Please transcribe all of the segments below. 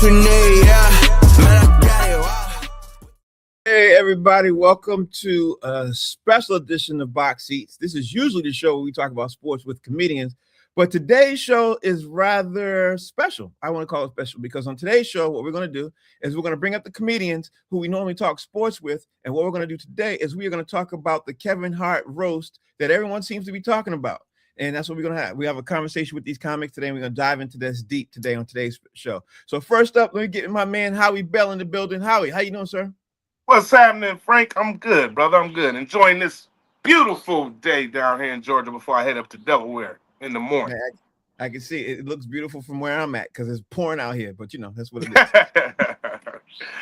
we need, yeah. Man, I got it, wow. Hey everybody, welcome to a special edition of Box Seats. This is usually the show where we talk about sports with comedians, but today's show is rather special. I want to call it special because on today's show, what we're going to do is we're going to bring up the comedians who we normally talk sports with, and what we're going to do today is we are going to talk about the Kevin Hart roast that everyone seems to be talking about. And that's what we're going to have. We have a conversation with these comics today, and we're going to dive into this deep today on today's show. So first up, let me get my man Howie Bell in the building. Howie, how you doing, sir? What's happening, Frank? I'm good, brother. I'm good. Enjoying this beautiful day down here in Georgia before I head up to Delaware in the morning. Man, I can see it. It looks beautiful from where I'm at because it's pouring out here, but you know, that's what it is.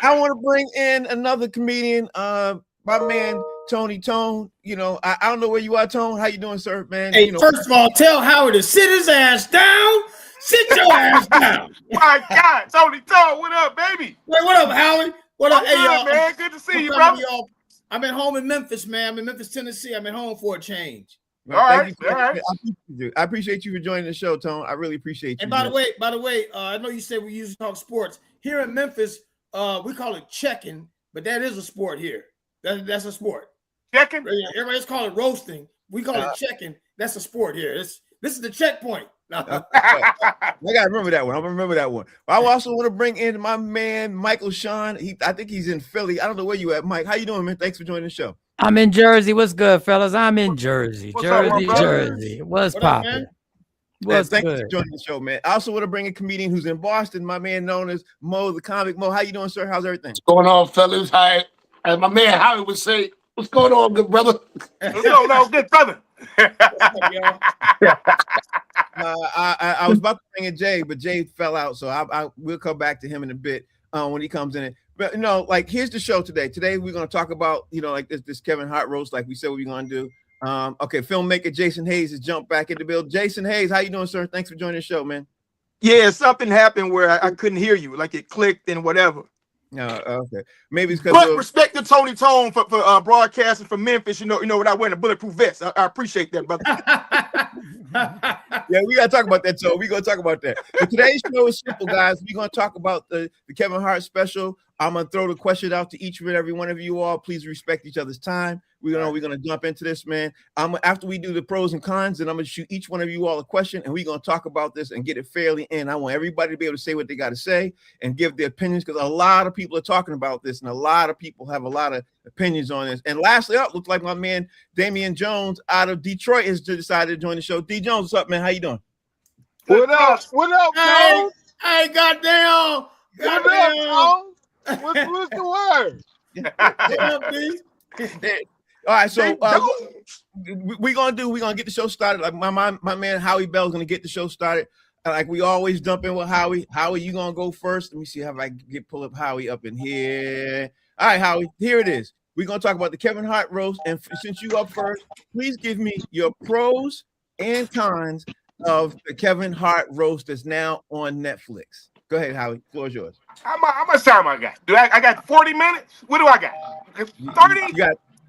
I want to bring in another comedian, my man Tony Tone. You know, I don't know where you are, Tone. How you doing, sir, man? Hey, you know, first of all, tell Howard to sit his ass down. Sit your ass down. My God, Tony Tone, what up, baby? Wait, what up, Howard? What up, Hey, y'all? man? Good to see you, brother. I'm at home in Memphis, man. I'm in Memphis, Tennessee. I'm at home for a change. all right. I appreciate you for joining the show, Tone. I really appreciate you. And by the way, I know you said we usually talk sports. Here in Memphis, we call it checking, but that is a sport here. That's a sport. Checking? Everybody else call it roasting. We call it checking. That's a sport here. This is the checkpoint. I gotta remember that one. I'm gonna remember that one. But I also want to bring in my man Michael Sean. I think he's in Philly. I don't know where you at, Mike. How you doing, man? Thanks for joining the show. I'm in Jersey. What's good, fellas? I'm in Jersey. What's up, Jersey. What's poppin'? What's thanks good? for joining the show, man. I also want to bring a comedian who's in Boston, my man known as Mo the Comic. Mo, how you doing, sir? How's everything? What's going on, fellas? Hi. As my man Howie would say, what's going on, good brother? What's going on, good brother? I was about to bring in Jay, but Jay fell out, so I will come back to him in a bit when he comes in. But you know, like here's the show today. Today we're gonna talk about like this Kevin Hart roast, like we said we we're gonna do. Okay, filmmaker Jason Hayes has jumped back in the build. Jason Hayes, how you doing, sir? Thanks for joining the show, man. Yeah, something happened where I couldn't hear you, like it clicked and whatever. No, okay, maybe it's because. But respect to Tony Tone for broadcasting from Memphis. You know, without wearing a bulletproof vest. I appreciate that, brother. Yeah, we gotta talk about that. So we're gonna talk about that. But today's show is simple, guys. We're gonna talk about the Kevin Hart special. I'm gonna throw the question out to each and every one of you all. Please respect each other's time. We're gonna jump into this, man. After we do the pros and cons, and I'm gonna shoot each one of you all a question, and we're gonna talk about this and get it fairly in. I want everybody to be able to say what they got to say and give their opinions because a lot of people are talking about this, and a lot of people have a lot of opinions on this. And lastly, up looks like my man Damian Jones out of Detroit has decided to join the show. D Jones, what's up, man? How you doing? What up? What up, Tone? Hey, goddamn. What up, Tone? What's the word? What up, B? All right, so we're gonna get the show started. Like my man Howie Bell is gonna get the show started. Like we always jump in with Howie. Howie, you gonna go first? Let me see how I pull up Howie up in here. All right, Howie, here it is. We're gonna talk about the Kevin Hart roast, and since you up first, please give me your pros and cons of the Kevin Hart roast that's now on Netflix. Go ahead, Howie. The floor is yours. How much time I got? I got 40 minutes? What do I got? 30?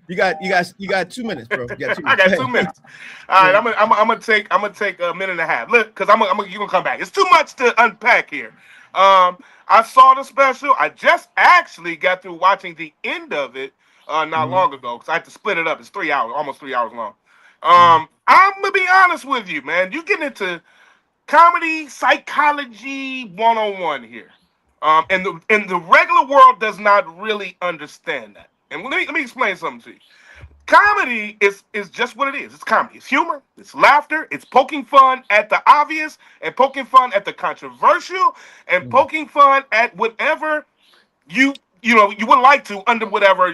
You got 2 minutes, bro. You got 2 minutes. I got 2 minutes. All right, I'm gonna take a minute and a half. Look, because you're gonna come back. It's too much to unpack here. I saw the special. I just actually got through watching the end of it not long ago because I had to split it up. It's 3 hours, almost 3 hours long. I'm gonna be honest with you, man. You getting into comedy psychology 101 here. And the regular world does not really understand that. And let me explain something to you. Comedy is just what it is. It's comedy. It's humor. It's laughter. It's poking fun at the obvious and poking fun at the controversial and poking fun at whatever you would like to under whatever,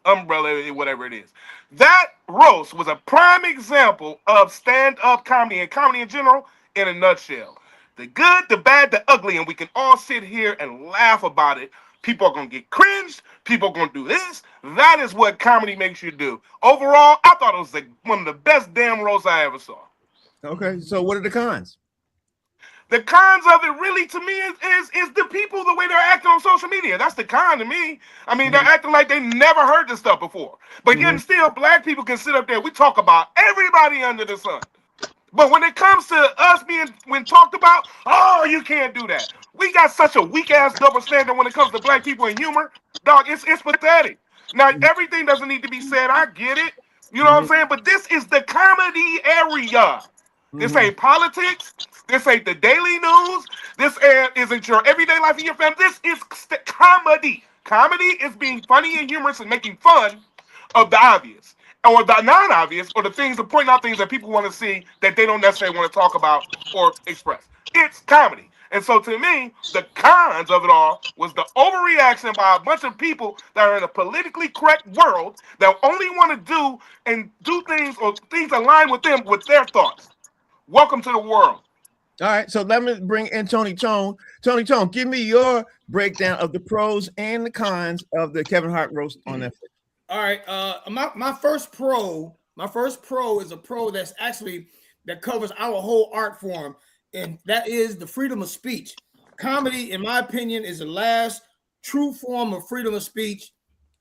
umbrella, whatever it is. That roast was a prime example of stand-up comedy and comedy in general in a nutshell. The good, the bad, the ugly, and we can all sit here and laugh about it. People are going to get cringed. People are going to do this. That is what comedy makes you do. Overall, I thought it was one of the best damn roasts I ever saw. Okay, so what are the cons? The cons of it really to me is the people, the way they're acting on social media. That's the con to me. I mean, they're acting like they never heard this stuff before. But yet still, black people can sit up there. We talk about everybody under the sun. But when it comes to us being when talked about, oh, you can't do that. We got such a weak ass double standard when it comes to black people and humor, dog. It's pathetic. Now everything doesn't need to be said. I get it. You know what I'm saying? But this is the comedy area. This ain't politics. This ain't the daily news. This isn't your everyday life in your family. This is comedy. Comedy is being funny and humorous and making fun of the obvious or the non-obvious or the things, to point out things that people want to see that they don't necessarily want to talk about or express. It's comedy. And so to me, the cons of it all was the overreaction by a bunch of people that are in a politically correct world that only want to do things or things align with them with their thoughts. Welcome to the world. All right, so let me bring in Tony Tone. Tony Tone, give me your breakdown of the pros and the cons of the Kevin Hart roast on Netflix. All right, my first pro is a pro that's actually that covers our whole art form, and that is the freedom of speech. Comedy, in my opinion, is the last true form of freedom of speech,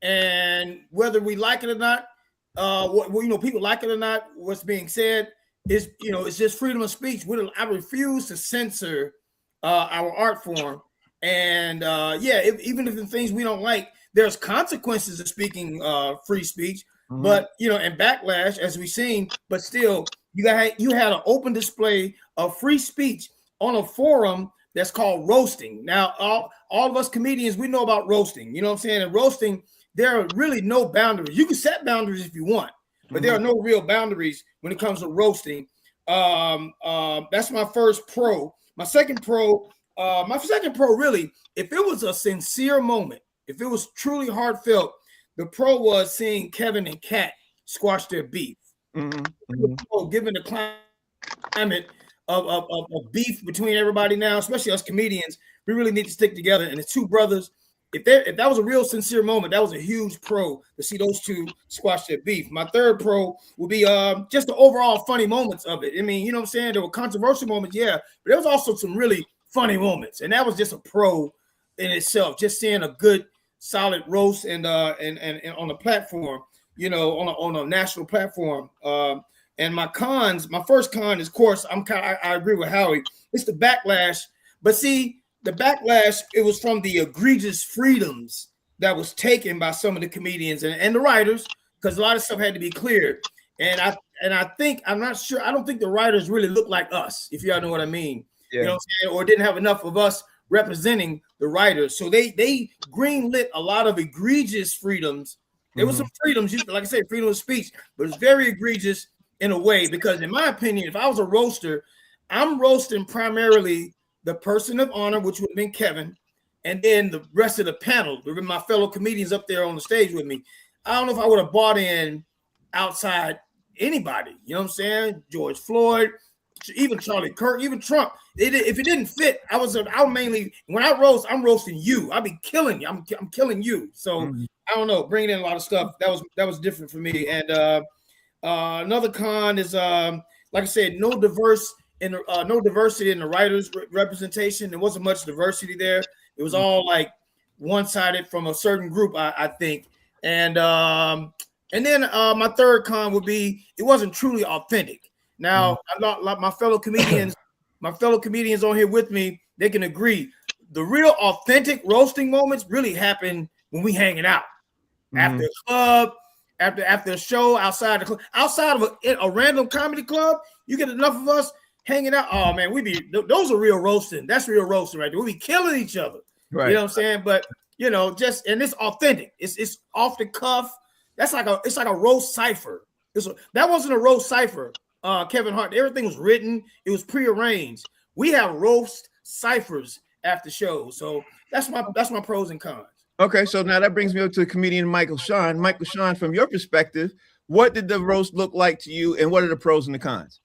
and whether we like it or not, people like it or not, what's being said is, it's just freedom of speech. I refuse to censor our art form, and even if the things we don't like, there's consequences of speaking free speech, but and backlash as we've seen. But still, you had an open display of free speech on a forum that's called roasting. Now, all of us comedians, we know about roasting. You know what I'm saying? And roasting, there are really no boundaries. You can set boundaries if you want, but there are no real boundaries when it comes to roasting. That's my first pro. My second pro, really, if it was a sincere moment, if it was truly heartfelt, the pro was seeing Kevin and Kat squash their beef. Given the climate of beef between everybody now, especially us comedians, we really need to stick together. And the two brothers, if that was a real sincere moment, that was a huge pro to see those two squash their beef. My third pro would be just the overall funny moments of it. I mean, you know what I'm saying? There were controversial moments, yeah, but there was also some really funny moments, and that was just a pro in itself. Just seeing a good, solid roast and on a platform, on a national platform. And my first con is, of course, I agree with Howie. It's the backlash, but see, the backlash, it was from the egregious freedoms that was taken by some of the comedians and the writers, because a lot of stuff had to be cleared. And I think, I'm not sure, I don't think the writers really look like us, if y'all know what I mean. Yeah. You know what I'm saying? Or didn't have enough of us representing the writers. So they greenlit a lot of egregious freedoms. There was some freedoms, like I said, freedom of speech, but it's very egregious in a way, because in my opinion, if I was a roaster, I'm roasting primarily the person of honor, which would have been Kevin, and then the rest of the panel, my fellow comedians up there on the stage with me. I don't know if I would have bought in outside anybody. You know what I'm saying? George Floyd, even Charlie Kirk, even Trump. If it didn't fit, I mainly, when I roast, I'm roasting you. I'll be killing you. I'm killing you. So I don't know, bringing in a lot of stuff. That was different for me. And another con is, like I said, no diversity in the writers' representation. There wasn't much diversity there. It was all like one-sided from a certain group, I think. And then my third con would be it wasn't truly authentic. Now, I'm not like my fellow comedians on here with me, they can agree. The real authentic roasting moments really happen when we hanging out after a club, after a show, outside the club, outside of a random comedy club. You get enough of us hanging out. Oh man, those are real roasting. That's real roasting right there. We be killing each other. Right. You know what I'm saying? But and it's authentic. It's off the cuff. It's like a roast cipher. That wasn't a roast cipher. Kevin Hart, everything was written. It was prearranged. We have roast ciphers after shows. So that's my pros and cons. Okay, so now that brings me up to comedian Michael Sean. Michael Sean, from your perspective, what did the roast look like to you, and what are the pros and the cons?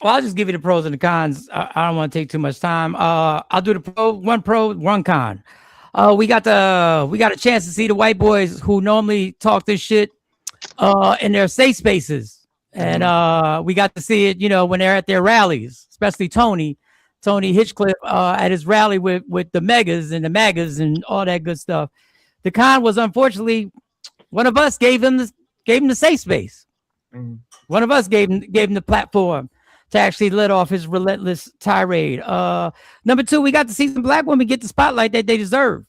Well, I'll just give you the pros and the cons. I don't want to take too much time. I'll do one pro, one con. We got a chance to see the white boys who normally talk this shit in their safe spaces. And we got to see it, when they're at their rallies, especially Tony Hitchcliffe at his rally with the megas and the magas and all that good stuff. The con was, unfortunately, one of us gave him the safe space. One of us gave him the platform. to actually let off his relentless tirade. Number two, we got to see some black women get the spotlight that they deserve.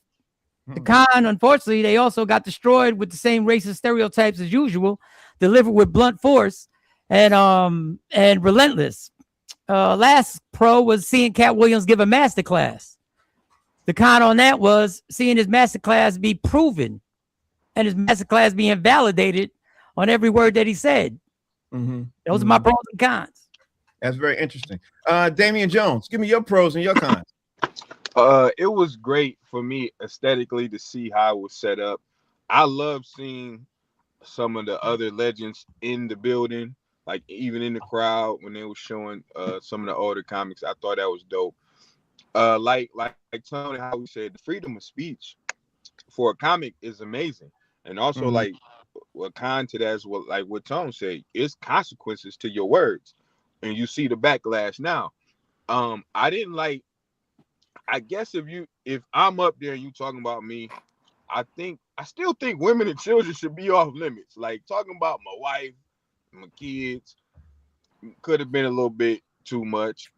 The con, unfortunately, they also got destroyed with the same racist stereotypes as usual, delivered with blunt force and relentless. Last pro was seeing Cat Williams give a masterclass. The con on that was seeing his masterclass be proven and his masterclass being validated on every word that he said. Those are my pros and cons. That's very interesting. Damian Jones, give me your pros and your cons. It was great for me aesthetically to see how it was set up. I love seeing some of the other legends in the building, like even in the crowd when they were showing some of the older comics. I thought that was dope. Like Tony, how we said, the freedom of speech for a comic is amazing, and also like what con to that is what Tone said, it's consequences to your words, and you see the backlash now. I didn't like. I guess if I'm up there and you talking about me, I still think women and children should be off limits. Like talking about my wife, my kids could have been a little bit too much.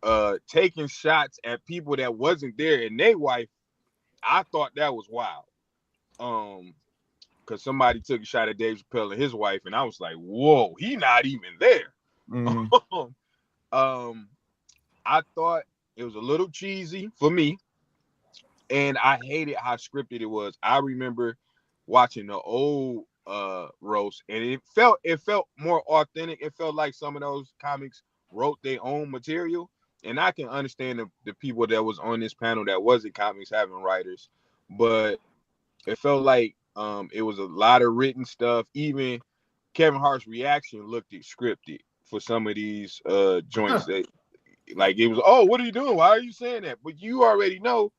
Taking shots at people that wasn't there and their wife, I thought that was wild. Because somebody took a shot at Dave Chappelle and his wife, and I was like, whoa, he not even there. I thought it was a little cheesy for me, and I hated how scripted it was. I remember watching the old roast, and it felt more authentic. It felt like some of those comics wrote their own material, and I can understand the people that was on this panel that wasn't comics having writers, but it felt like it was a lot of written stuff. Even Kevin Hart's reaction looked scripted for some of these joints that. Like it was, oh, what are you doing? Why are you saying that? But you already know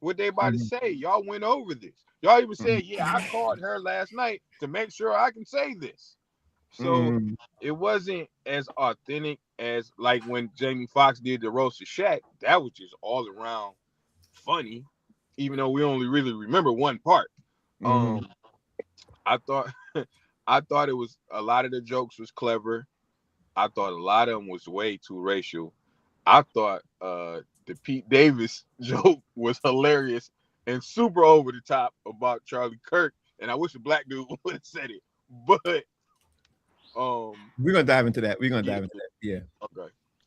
what they about to say. Y'all went over this. Y'all even said, yeah, I called her last night to make sure I can say this. So it wasn't as authentic as like when Jamie Foxx did the roast of Shaq. That was just all around funny, even though we only really remember one part. I thought it was a lot of the jokes was clever. I thought a lot of them was way too racial. I thought the Pete Davis joke was hilarious and super over the top about Charlie Kirk, and I wish a black dude would have said it. But we're gonna dive into that. Yeah.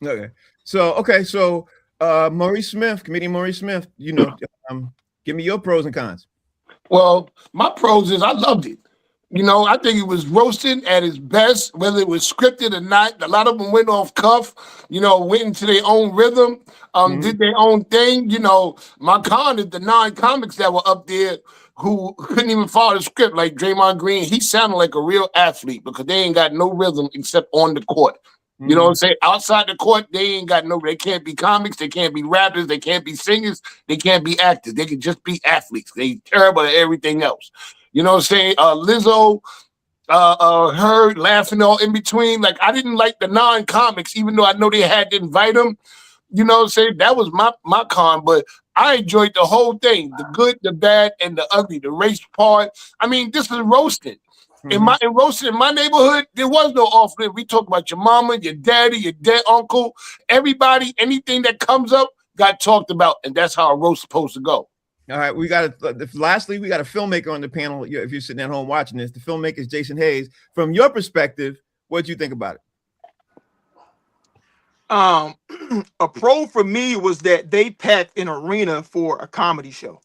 Okay. So Maurice Smith, comedian Maurice Smith, give me your pros and cons. Well, my pros is I loved it. I think it was roasting at its best, whether it was scripted or not. A lot of them went off cuff, went into their own rhythm, did their own thing. My con is the non-comics that were up there who couldn't even follow the script, like Draymond Green. He sounded like a real athlete because they ain't got no rhythm except on the court. You know what I'm saying? Outside the court, they ain't got they can't be comics, they can't be rappers, they can't be singers, they can't be actors. They can just be athletes. They terrible at everything else. You know what I'm saying? Lizzo, her laughing all in between. Like, I didn't like the non-comics, even though I know they had to invite them. You know what I'm saying? That was my con, but I enjoyed the whole thing. The good, the bad, and the ugly, the race part. I mean, this is roasting. In roasting in my neighborhood, there was no off limit. We talk about your mama, your daddy, your dead uncle, everybody, anything that comes up got talked about, and that's how a roast is supposed to go. All right, lastly, we got a filmmaker on the panel. If you're sitting at home watching this, the filmmaker is Jason Hayes. From your perspective, what do you think about it? A pro for me was that they packed an arena for a comedy show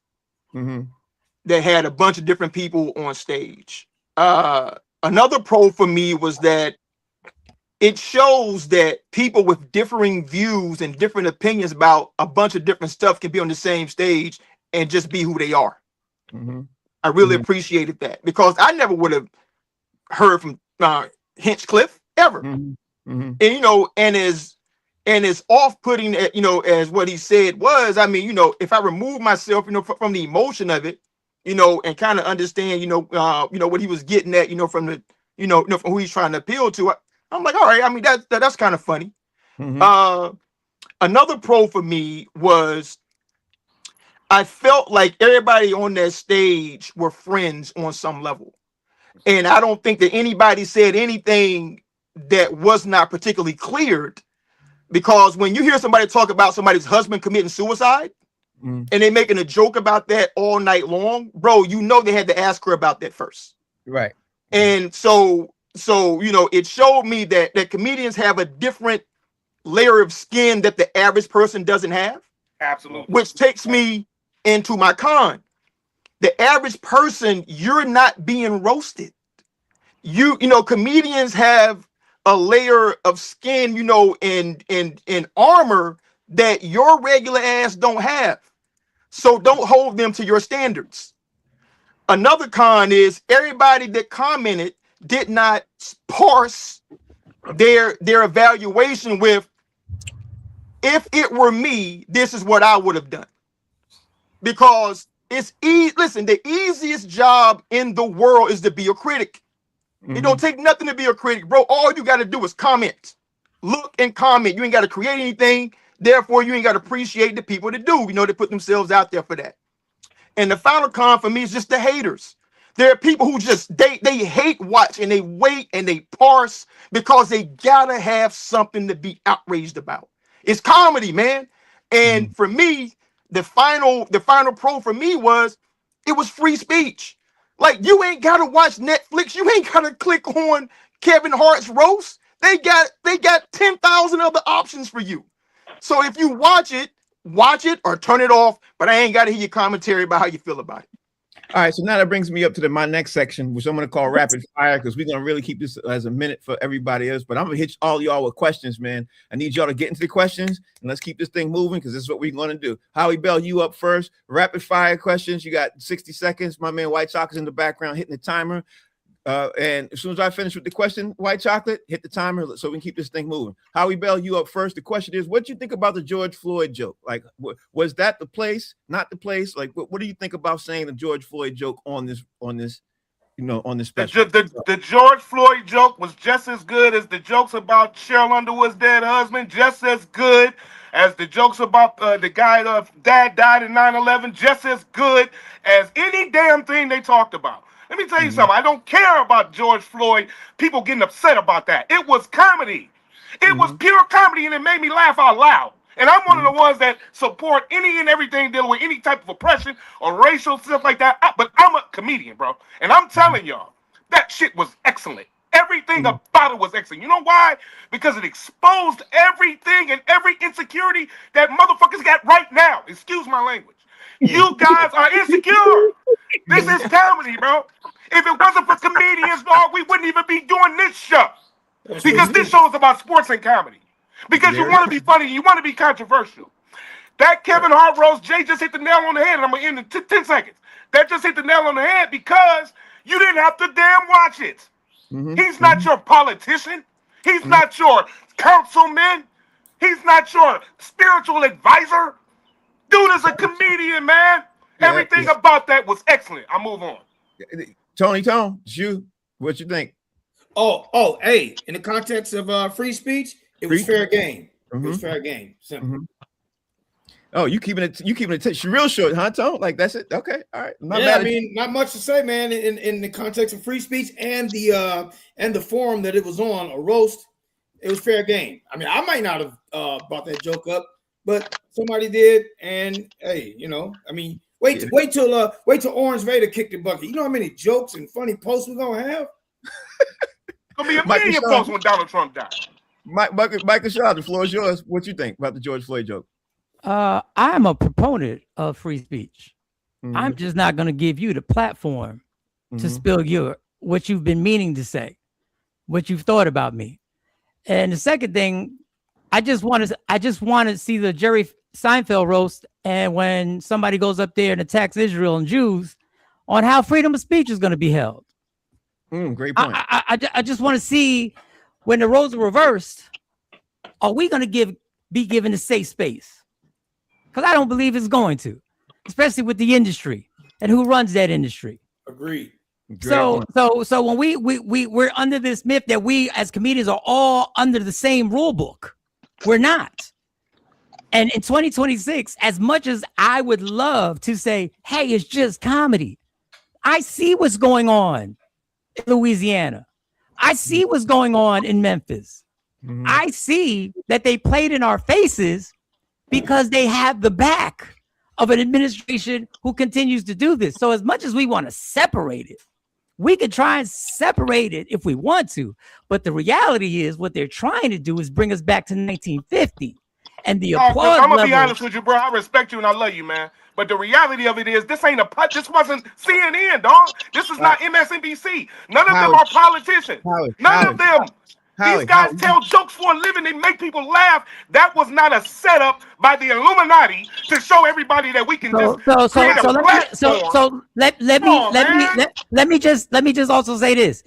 that had a bunch of different people on stage. Another pro for me was that it shows that people with differing views and different opinions about a bunch of different stuff can be on the same stage and just be who they are. I really appreciated that because I never would have heard from Hinchcliffe ever. And as off-putting, as what he said was, I mean, if I remove myself, from the emotion of it, and kind of understand, what he was getting at, from the, from who he's trying to appeal to, I'm like, all right, I mean, that's kind of funny. Another pro for me was I felt like everybody on that stage were friends on some level. And I don't think that anybody said anything that was not particularly cleared Because when you hear somebody talk about somebody's husband committing suicide and they making a joke about that all night long, bro, you know they had to ask her about that first. Right. And so you know, it showed me that comedians have a different layer of skin that the average person doesn't have. Absolutely. Which takes me into my con. The average person, you're not being roasted. You know, comedians have a layer of skin, you know, in armor that your regular ass don't have. So don't hold them to your standards. Another con is everybody that commented did not parse their evaluation with, if it were me, this is what I would have done. Because it's listen, the easiest job in the world is to be a critic. It don't take nothing to be a critic, bro. All you got to do is comment. Look and comment. You ain't got to create anything. Therefore, you ain't got to appreciate the people that do. You know, they put themselves out there for that. And the final con for me is just the haters. There are people who just, they hate watch and they wait and they parse because they got to have something to be outraged about. It's comedy, man. And for me, the final pro for me was, it was free speech. Like, you ain't gotta watch Netflix. You ain't gotta click on Kevin Hart's roast. They got 10,000 other options for you. So if you watch it or turn it off, but I ain't gotta hear your commentary about how you feel about it. All right, so now that brings me up to my next section, which I'm going to call rapid fire, because we're going to really keep this as a minute for everybody else. But I'm going to hit all y'all with questions, man. I need y'all to get into the questions, and let's keep this thing moving, because this is what we're going to do. Howie Bell, you up first. Rapid fire questions. You got 60 seconds. My man White Chocolate's in the background hitting the timer. And as soon as I finish with the question, White Chocolate, hit the timer so we can keep this thing moving. Howie Bell, you up first. The question is, what do you think about the George Floyd joke? Like, was that the place, not the place? Like, what do you think about saying the George Floyd joke on this, you know, on this special? The George Floyd joke was just as good as the jokes about Cheryl Underwood's dead husband, just as good as the jokes about the guy dad died in 9/11, just as good as any damn thing they talked about. Let me tell you something. I don't care about George Floyd, people getting upset about that. It was comedy. It was pure comedy, and it made me laugh out loud. And I'm one of the ones that support any and everything dealing with any type of oppression or racial stuff like that. But I'm a comedian, bro. And I'm telling y'all, that shit was excellent. Everything about it was excellent. You know why? Because it exposed everything and every insecurity that motherfuckers got right now. Excuse my language. You guys are insecure. This is comedy, bro. If it wasn't for comedians, dog, we wouldn't even be doing this show. Because this show is about sports and comedy. Because you want to be funny, you want to be controversial. That Kevin Hart roast, Jay just hit the nail on the head, and I'm going to end in 10 seconds. That just hit the nail on the head because you didn't have to damn watch it. He's not your politician. He's not your councilman. He's not your spiritual advisor. Dude is a comedian, man. Everything about that was excellent. I'll move on. Tony Tone, it's you. What you think? Oh, hey, in the context of free speech, it was fair game. It was fair game. Simple. Oh, you keeping it real short, huh, Tone? Like, that's it? Okay, all right. I mean, not much to say, man. In the context of free speech and the forum that it was on, a roast, it was fair game. I mean, I might not have brought that joke up, but somebody did, and hey, you know, I mean, wait till Orange Vader kicked the bucket. You know how many jokes and funny posts we're gonna have? Gonna be a million posts when Donald Trump died. Michael Shaw, the floor is yours. What you think about the George Floyd joke? I'm a proponent of free speech. I'm just not going to give you the platform to spill what you've been meaning to say, what you've thought about me. And the second thing, I just want to see the Jerry Seinfeld roast, and when somebody goes up there and attacks Israel and Jews, on how freedom of speech is going to be held. Great point. I just want to see, when the roles are reversed, are we going to be given a safe space? Because I don't believe it's going to, especially with the industry and who runs that industry. Agreed. So when we're under this myth that we as comedians are all under the same rule book, we're not. And in 2026, as much as I would love to say, hey, it's just comedy, I see what's going on in Louisiana. I see what's going on in Memphis. I see that they played in our faces because they have the back of an administration who continues to do this. So as much as we want to separate it, we could try and separate it if we want to. But the reality is what they're trying to do is bring us back to 1950. And the applause I'm gonna be level- honest with you, bro. I respect you and I love you, man. But the reality of it is, this ain't a putt. This wasn't CNN, dog. This is not MSNBC. None of them are politicians. None of them. These guys tell jokes for a living. They make people laugh. That was not a setup by the Illuminati to show everybody that we can just create a platform. Let me just also say this.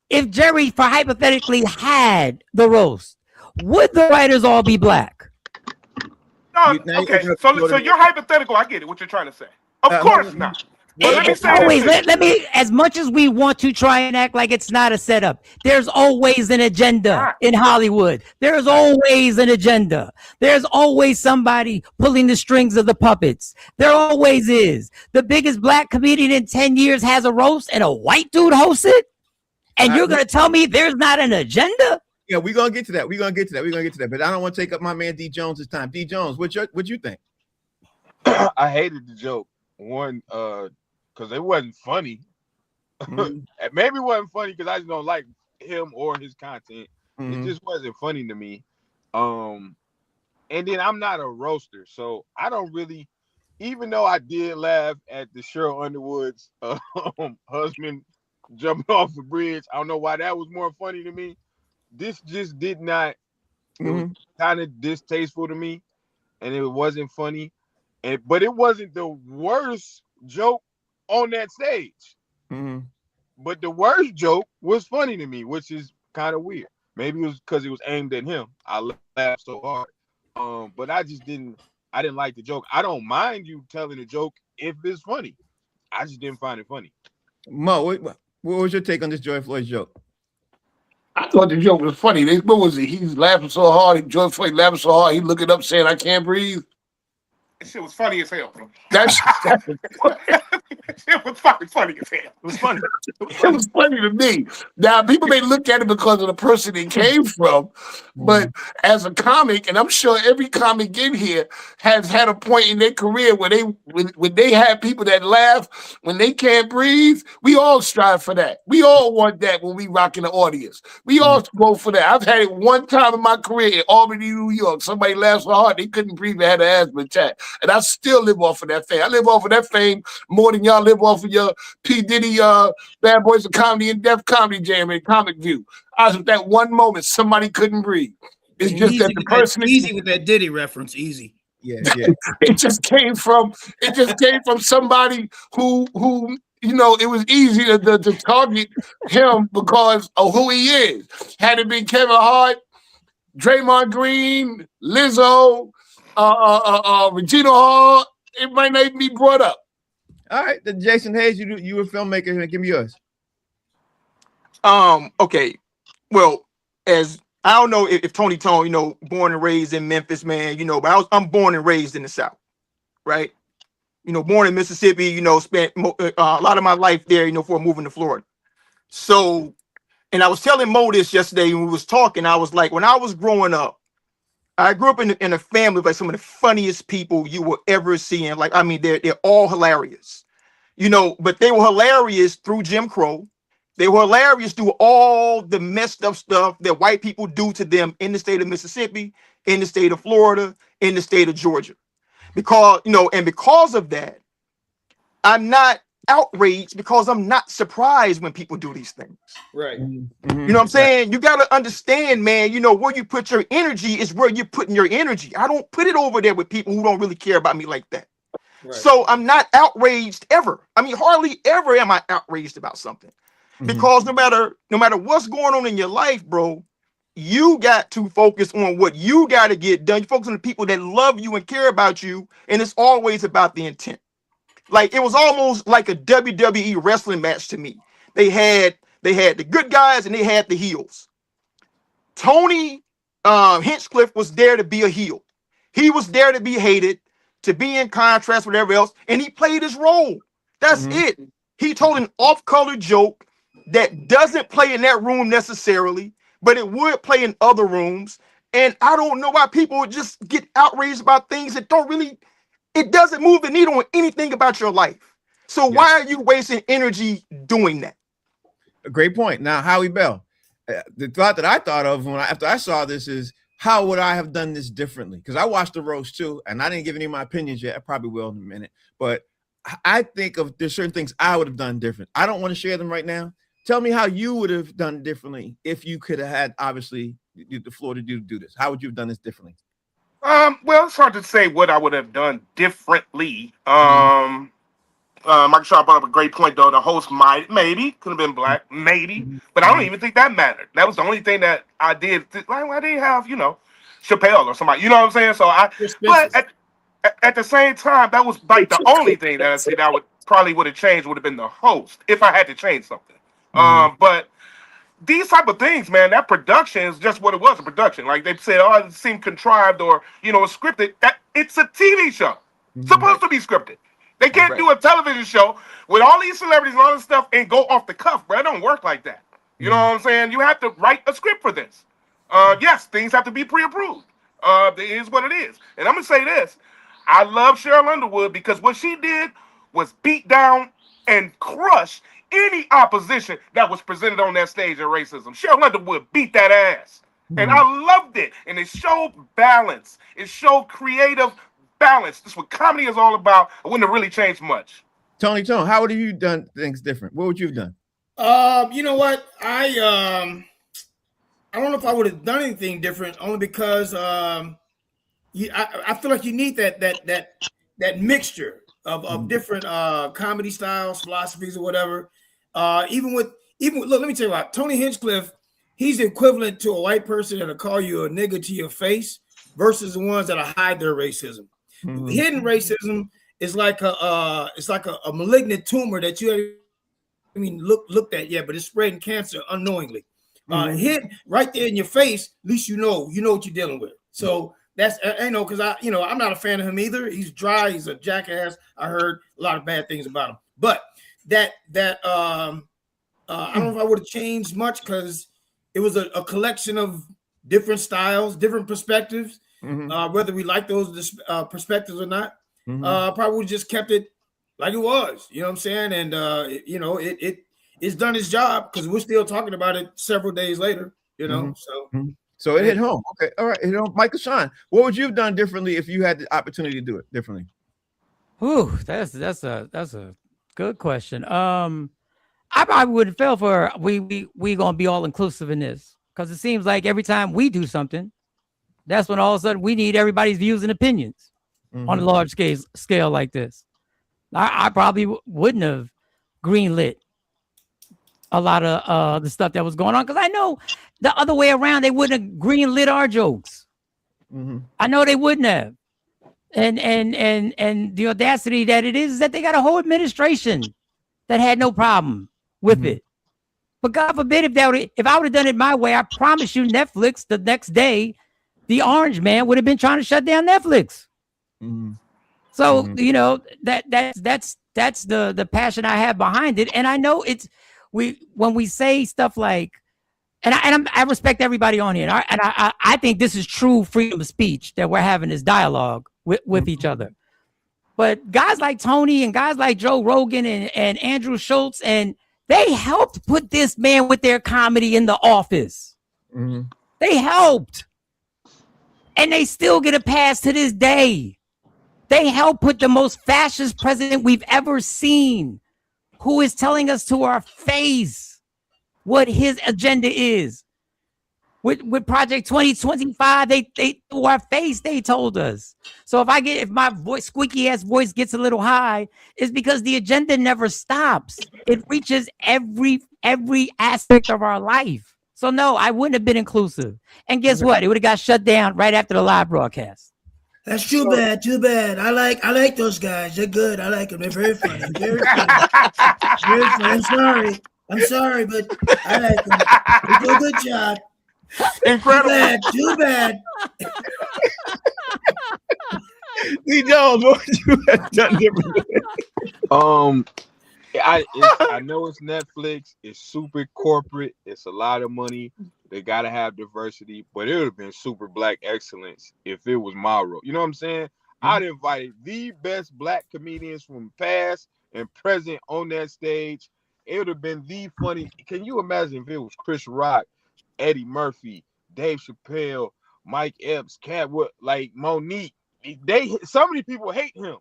If Jerry, for hypothetically, had the roast, would the writers all be black? No, okay, so you're hypothetical. I get it. What you're trying to say? Of course not. But let me say let me, as much as we want to try and act like it's not a setup, there's always an agenda in Hollywood. There's always an agenda. There's always somebody pulling the strings of the puppets. There always is. The biggest black comedian in 10 years has a roast and a white dude hosts it? And you're going to tell me there's not an agenda? Yeah, we're going to get to that. We're going to get to that. But I don't want to take up my man D. Jones's time. D. Jones, what you think? I hated the joke. One, because it wasn't funny. Maybe it wasn't funny because I just don't like him or his content. It just wasn't funny to me. And then I'm not a roaster, so I don't really, even though I did laugh at the Cheryl Underwood's husband jumping off the bridge. I don't know why that was more funny to me. This just did not. It was kind of distasteful to me, and it wasn't funny. But it wasn't the worst joke on that stage. But the worst joke was funny to me, which is kind of weird. Maybe it was because it was aimed at him. I laughed so hard. But I didn't like the joke. I don't mind you telling a joke if it's funny. I just didn't find it funny. Mo, what was your take on this George Floyd joke? I thought the joke was funny. What was it? He's laughing so hard. George Floyd laughing so hard. He looking up saying, "I can't breathe." That shit was funny as hell, bro. It was fucking funny as hell. It was funny. It was funny to me. Now, people may look at it because of the person it came from, but as a comic, and I'm sure every comic in here has had a point in their career where when they have people that laugh when they can't breathe. We all strive for that. We all want that when we rock in the audience. We all go for that. I've had it one time in my career in Albany, New York. Somebody laughed so hard they couldn't breathe and had an asthma attack. And I still live off of that fame. I live off of that fame more than y'all live off of your P. Diddy, Bad Boys of Comedy and Def Comedy Jam and Comic View. I was at that one moment somebody couldn't breathe. It's just that the person easy with that Diddy reference, easy. Yeah. it just came from somebody who you know, it was easy to target him because of who he is. Had it been Kevin Hart, Draymond Green, Lizzo, Regina Hall, it might not even be brought up. All right, then Jason Hayes, you a filmmaker. Give me yours. Okay. Well, as I don't know if Tony Tone, you know, born and raised in Memphis, man, you know, but I'm born and raised in the South, right? You know, born in Mississippi, you know, spent a lot of my life there, you know, before moving to Florida. So, and I was telling Mo this yesterday when we was talking. I was like, when I was growing up, I grew up in a family of like some of the funniest people you will ever see. And like, I mean, they're all hilarious, you know, but they were hilarious through Jim Crow. They were hilarious through all the messed up stuff that white people do to them in the state of Mississippi, in the state of Florida, in the state of Georgia. Because, you know, and because of that, I'm not outraged because I'm not surprised when people do these things. Right. You know what I'm saying? You got to understand, man, you know, where you put your energy is where you're putting your energy. I don't put it over there with people who don't really care about me like that. Right. So I'm not outraged ever. I mean, hardly ever am I outraged about something. Because no matter what's going on in your life, bro, you got to focus on what you got to get done. You focus on the people that love you and care about you. And it's always about the intent. Like, it was almost like a WWE wrestling match to me. They had the good guys and they had the heels. Tony Hinchcliffe was there to be a heel. He was there to be hated, to be in contrast with everybody else, and he played his role. That's it. He told an off-color joke that doesn't play in that room necessarily, but it would play in other rooms. And I don't know why people would just get outraged about things that don't really, it doesn't move the needle on anything about your life. So why are you wasting energy doing that? A great point. Now, Howie Bell, the thought that I thought of after I saw this is, how would I have done this differently? Because I watched the roast too, and I didn't give any of my opinions yet. I probably will in a minute. But I think there's certain things I would have done different. I don't want to share them right now. Tell me how you would have done differently if you could have had, obviously, the floor to do this. How would you have done this differently? Well, it's hard to say what I would have done differently. Michael Shaw brought up a great point, though. The host maybe could have been black, maybe, but I don't even think that mattered. That was the only thing that I did. Like, I didn't have, Chappelle or somebody. You know what I'm saying? So but at the same time, that was like the only thing that I said I would have changed would have been the host if I had to change something. But these type of things, man, that production is just what it was, a production. Like they said, oh, it seemed contrived or, scripted. It's a TV show. Supposed to be scripted. They can't do a television show with all these celebrities and all this stuff and go off the cuff, bro. It don't work like that. You know what I'm saying? You have to write a script for this. Yes, things have to be pre-approved. It is what it is. And I'm going to say this. I love Cheryl Underwood because what she did was beat down and crush any opposition that was presented on that stage of racism. Cheryl Underwood beat that ass. And I loved it. And it showed balance. It showed creative balance. This is what comedy is all about. I wouldn't have really changed much. Tony, how would you have done things different? What would you have done? You know what? I don't know if I would have done anything different, only because I feel like you need that mixture of different comedy styles, philosophies, or whatever. Even look, let me tell you what, Tony Hinchcliffe, he's equivalent to a white person that'll call you a nigger to your face versus the ones that'll hide their racism. Hidden racism is like a malignant tumor that you haven't looked at yet, but it's spreading cancer unknowingly. Hit right there in your face, at least you know what you're dealing with. So that's because I'm not a fan of him either. He's dry, he's a jackass. I heard a lot of bad things about him. But I don't know if I would have changed much because it was a collection of different styles, different perspectives. Whether we like those perspectives or not, probably would have just kept it like it was. You know what I'm saying? And it's done its job because we're still talking about it several days later. So it hit home. Okay, all right. Michael Sean, what would you have done differently if you had the opportunity to do it differently? Ooh, that's a good question. I probably would have felt for we gonna be all inclusive in this because it seems like every time we do something, that's when all of a sudden we need everybody's views and opinions on a large scale like this. I probably wouldn't have greenlit a lot of the stuff that was going on because I know the other way around they wouldn't have greenlit our jokes. I know they wouldn't have. And the audacity that it is that they got a whole administration that had no problem with it. But God forbid if I would have done it my way, I promise you, Netflix the next day, the Orange Man would have been trying to shut down Netflix. So that's the passion I have behind it, and I know when we say stuff like, and I respect everybody on here, and I think this is true freedom of speech that we're having this dialogue with each other. But guys like Tony and guys like Joe Rogan and Andrew Schultz, and they helped put this man with their comedy in the office. They helped. And they still get a pass to this day. They helped put the most fascist president we've ever seen, who is telling us to our face what his agenda is. With Project 2025, they to our face, they told us. So if my squeaky ass voice gets a little high, it's because the agenda never stops. It reaches every aspect of our life. So no, I wouldn't have been inclusive. And guess what? It would have got shut down right after the live broadcast. That's too bad. Too bad. I like those guys. They're good. I like them. They're very funny. Very funny. Very funny. I'm sorry, but I like them. They do a good job. Incredible. Too bad. Lee Jones, what would you have done differently? I know it's Netflix. It's super corporate. It's a lot of money. They gotta have diversity, but it would have been super black excellence if it was my role. You know what I'm saying? I'd invited the best black comedians from past and present on that stage. It would have been the funny. Can you imagine if it was Chris Rock, Eddie Murphy, Dave Chappelle, Mike Epps, Catwood, like Monique? So many people hate him.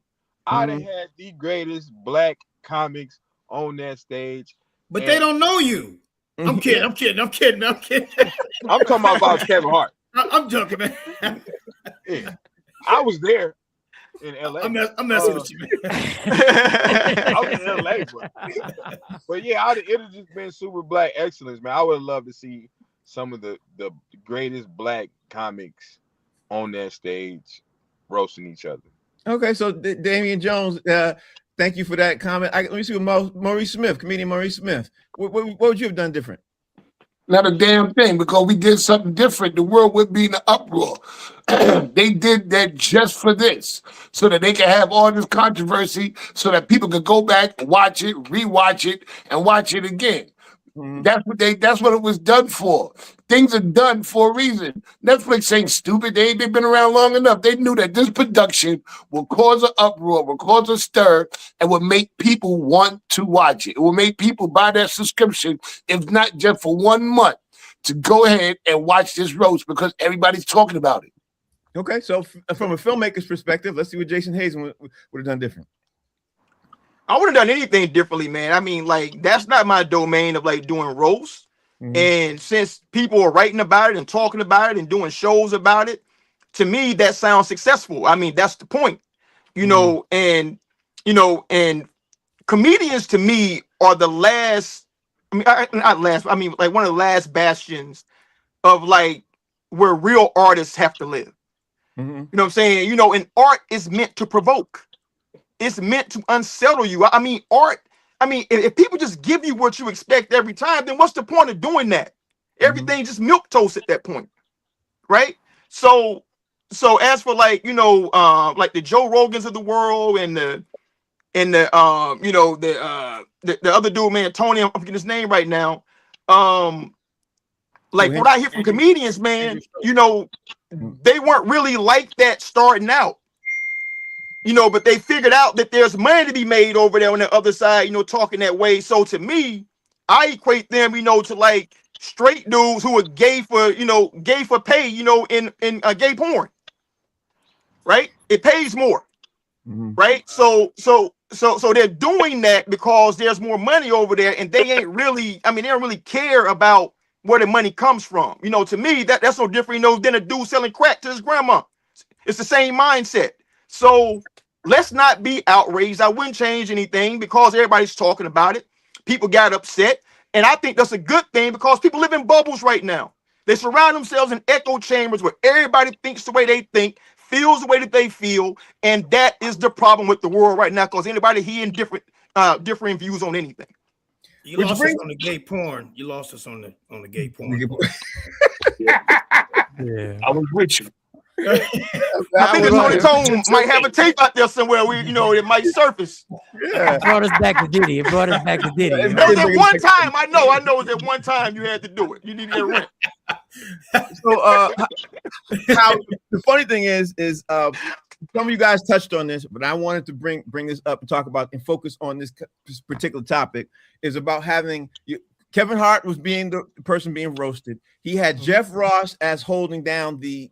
I'd have had the greatest black comics on that stage. But they don't know you. I'm kidding. I'm talking about Kevin Hart. I'm joking, man. Yeah. I was there in LA. I'm messing with you, man. I was in LA, but yeah, it'd have just been super black excellence, man. I would love to see some of the greatest black comics on that stage roasting each other. Okay, so Damian Jones, thank you for that comment. Let me see what Maurice Smith, comedian Maurice Smith. What would you have done different? Not a damn thing, because we did something different. The world would be in an uproar. They did that just for this, so that they can have all this controversy, so that people could go back, watch it, rewatch it, and watch it again. That's what it was done for. Things are done for a reason. Netflix ain't stupid. They've been around long enough. They knew that this production will cause an uproar, will cause a stir, and will make people want to watch it. It will make people buy that subscription, if not just for 1 month, to go ahead and watch this roast because everybody's talking about it. Okay, so from a filmmaker's perspective, let's see what Jason Hayes would have done different. I wouldn't have done anything differently, man. I mean, like, that's not my domain of like doing roasts. And since people are writing about it and talking about it and doing shows about it, to me, that sounds successful. I mean, that's the point, and comedians to me are the last, not last, like one of the last bastions of like where real artists have to live. You know what I'm saying? And art is meant to provoke. It's meant to unsettle you. I mean, art, if people just give you what you expect every time, then what's the point of doing that? Everything just milquetoast at that point, right? So as for like, like the Joe Rogans of the world and the other dude, man, Tony, I'm forgetting his name right now. Like what I hear from comedians, man, they weren't really like that starting out. But they figured out that there's money to be made over there on the other side, talking that way. So to me, I equate them, to like straight dudes who are gay for pay, in gay porn. Right? It pays more. Right? So they're doing that because there's more money over there, and they ain't really, they don't really care about where the money comes from. To me, that's no different, than a dude selling crack to his grandma. It's the same mindset. So let's not be outraged. I wouldn't change anything because everybody's talking about it. People got upset. And I think that's a good thing because people live in bubbles right now. They surround themselves in echo chambers where everybody thinks the way they think, feels the way that they feel. And that is the problem with the world right now, because anybody hearing differing views on anything. You lost us on the gay porn. You lost us on the gay porn. Yeah. I was with you. I think the Tony Tone might have a tape out there somewhere where it might surface. Yeah, It brought us back to Diddy. There was at one time. I know it was at one time you had to do it. You needed a rent. So how the funny thing is some of you guys touched on this, but I wanted to bring this up and talk about and focus on this particular topic, is about having Kevin Hart was being the person being roasted. He had Jeff Ross as holding down the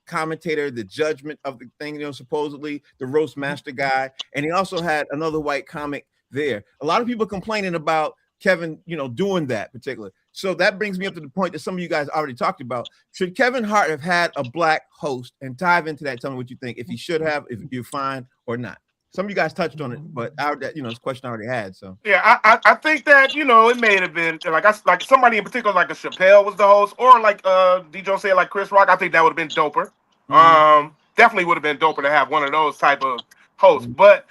commentator, the judgment of the thing, supposedly the roast master guy. And he also had another white comic there. A lot of people complaining about Kevin, doing that particular. So that brings me up to the point that some of you guys already talked about. Should Kevin Hart have had a black host? And dive into that. Tell me what you think. If he should have, if you're fine or not. Some of you guys touched on it, but it's a question I already had. So yeah, I think that it may have been like somebody in particular, like a Chappelle was the host, or like DJ said, like Chris Rock. I think that would have been doper. Definitely would have been doper to have one of those type of hosts. But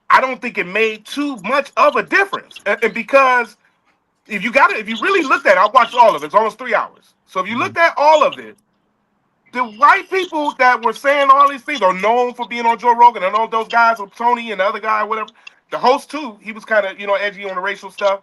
I don't think it made too much of a difference, and because if you really looked at it, I watched all of it. It's almost 3 hours. So if you looked at all of it, the white people that were saying all these things are known for being on Joe Rogan. I know those guys, or Tony and the other guy, whatever. The host too, he was kind of edgy on the racial stuff.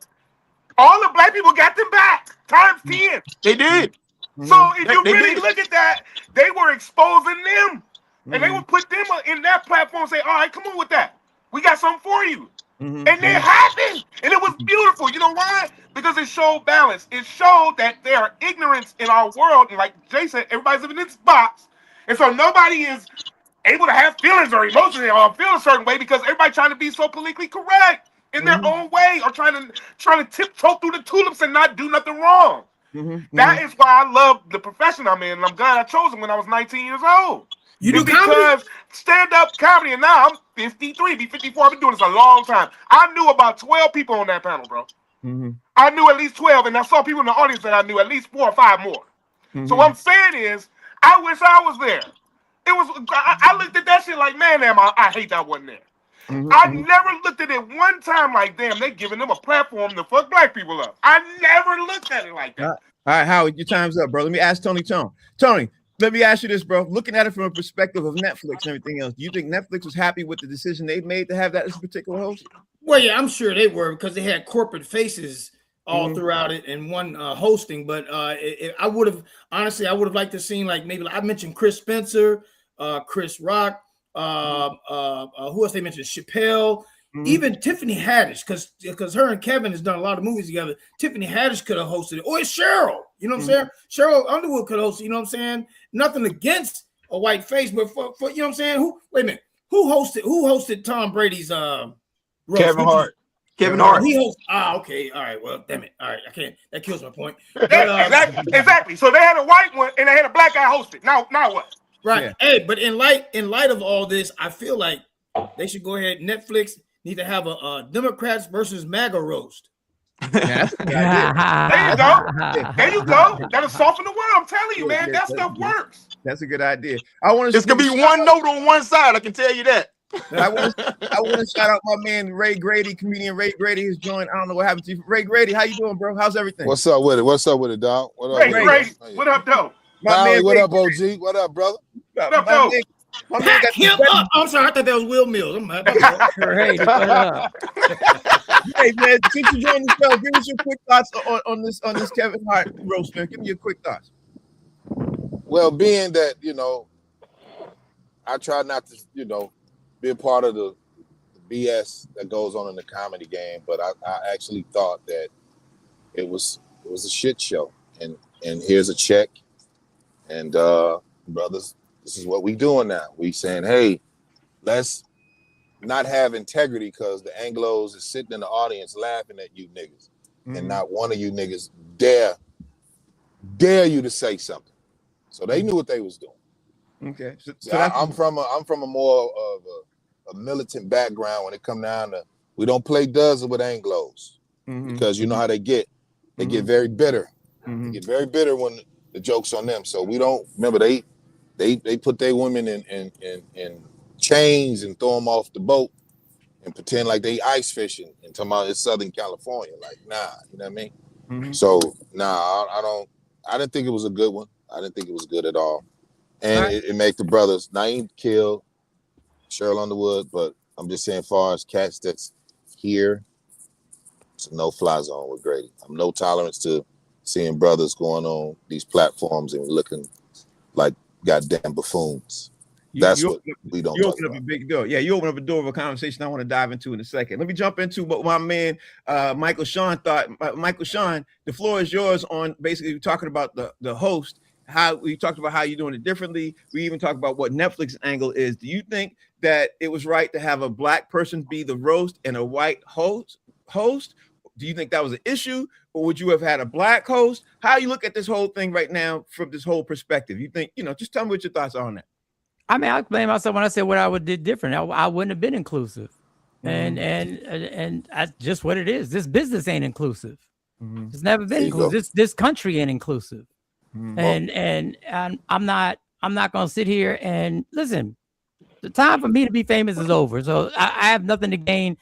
all the black people got them back times 10. They did. So if you They really did. look at that, they were exposing them. And they would put them in that platform and say, all right, come on with that. We got something for you. And it happened. And it was beautiful. You know why? Because it showed balance. It showed that there are ignorance in our world. And like Jay said, everybody's living in this box. And so nobody is able to have feelings or emotions or feel a certain way because everybody's trying to be so politically correct in their own way or trying to tiptoe through the tulips and not do nothing wrong. That is why I love the profession I'm in. And I'm glad I chose it when I was 19 years old. You do because comedy? stand-up comedy, and now I'm 53, be 54. I've been doing this a long time. I knew about 12 people on that panel, bro. I knew at least 12, and I saw people in the audience that I knew at least 4 or 5 more. So what I'm saying is, I wish I was there. It was. I looked at that shit like, man, damn, I hate that I wasn't there. I never looked at it one time like, damn, they giving them a platform to fuck black people up. I never looked at it like that. All right, Howard, your time's up, bro. Let me ask Tony. Tony, let me ask you this, bro. Looking at it from a perspective of Netflix and everything else, do you think Netflix was happy with the decision they made to have that as a particular host? Well, yeah, I'm sure they were because they had corporate faces all throughout it and one hosting. But I would have honestly, I would have liked to seen like maybe I mentioned Chris Spencer, Chris Rock, who else they mentioned? Chappelle, even Tiffany Haddish, because her and Kevin has done a lot of movies together. Tiffany Haddish could have hosted it, or it's Cheryl. You know what I'm saying? Cheryl Underwood could host it. You know what I'm saying? Nothing against a white face, but for you know what I'm saying? Wait a minute, who hosted Tom Brady's roast? Kevin Hart. Kevin Hart. He hosts. Okay. All right. Well, damn it. All right. I can't. That kills my point. But, Exactly. So they had a white one and they had a black guy host it. Now what? Right. Yeah. Hey, but in light of all this, I feel like they should go ahead. Netflix need to have a Democrats versus MAGA roast. Yeah, that's a good idea. There you go. There you go. That'll soften the world. I'm telling you, man. That stuff works. That's a good idea. I want to. It's gonna be one note on one side. I can tell you that. I want to shout out my man Ray Grady, comedian Ray Grady, who's joined. I don't know what happened to you. Ray Grady, how you doing, bro? How's everything? What's up with it? What's up with it, dog? What up? Ray with Grady. it? What up, though? Molly, what Ray up, Grady. OG? What up, brother? What up, though? My man got Him the up. I'm sorry. I thought that was Will Mills. I'm mad. Hey man, since you joined the show, give us your quick thoughts on this Kevin Hart roast, man. Give me your quick thoughts. Well, being that, I try not to, be a part of the BS that goes on in the comedy game, but I actually thought that it was a shit show. And here's a check. And brothers, this is what we doing now. We saying, hey, let's not have integrity because the Anglos is sitting in the audience laughing at you niggas. And not one of you niggas dare you to say something. So they knew what they was doing. Okay. So I'm from a more of a militant background when it come down to we don't play dozen with Anglos because you know how they get. They get very bitter. They get very bitter when the joke's on them. So we don't remember they put their women in chains and throw them off the boat and pretend like they ice fishing and talking about it's Southern California. Like, nah, you know what I mean? So nah, I didn't think it was a good one. I didn't think it was good at all. And it made the brothers Naeem kill Cheryl Underwood, but I'm just saying, as far as cats that's here, it's a no-fly zone with Grady. I'm no tolerance to seeing brothers going on these platforms and looking like goddamn buffoons. That's what we don't. You talk open up about. a big door. Yeah, you open up a door of a conversation I want to dive into in a second. Let me jump into what my man Michael Sean thought. Michael Sean, the floor is yours on basically talking about the host. How we talked about how you're doing it differently. We even talked about what Netflix angle is. Do you think that it was right to have a black person be the roast and a white host? Do you think that was an issue, or would you have had a black host? How you look at this whole thing right now from this whole perspective? You think, just tell me what your thoughts are on that. I mean, I blame myself when I said what I would did different. I wouldn't have been inclusive, and that's just what it is. This business ain't inclusive. It's never been inclusive. This country ain't inclusive, and I'm not gonna sit here and listen. The time for me to be famous is over. So I have nothing to gain.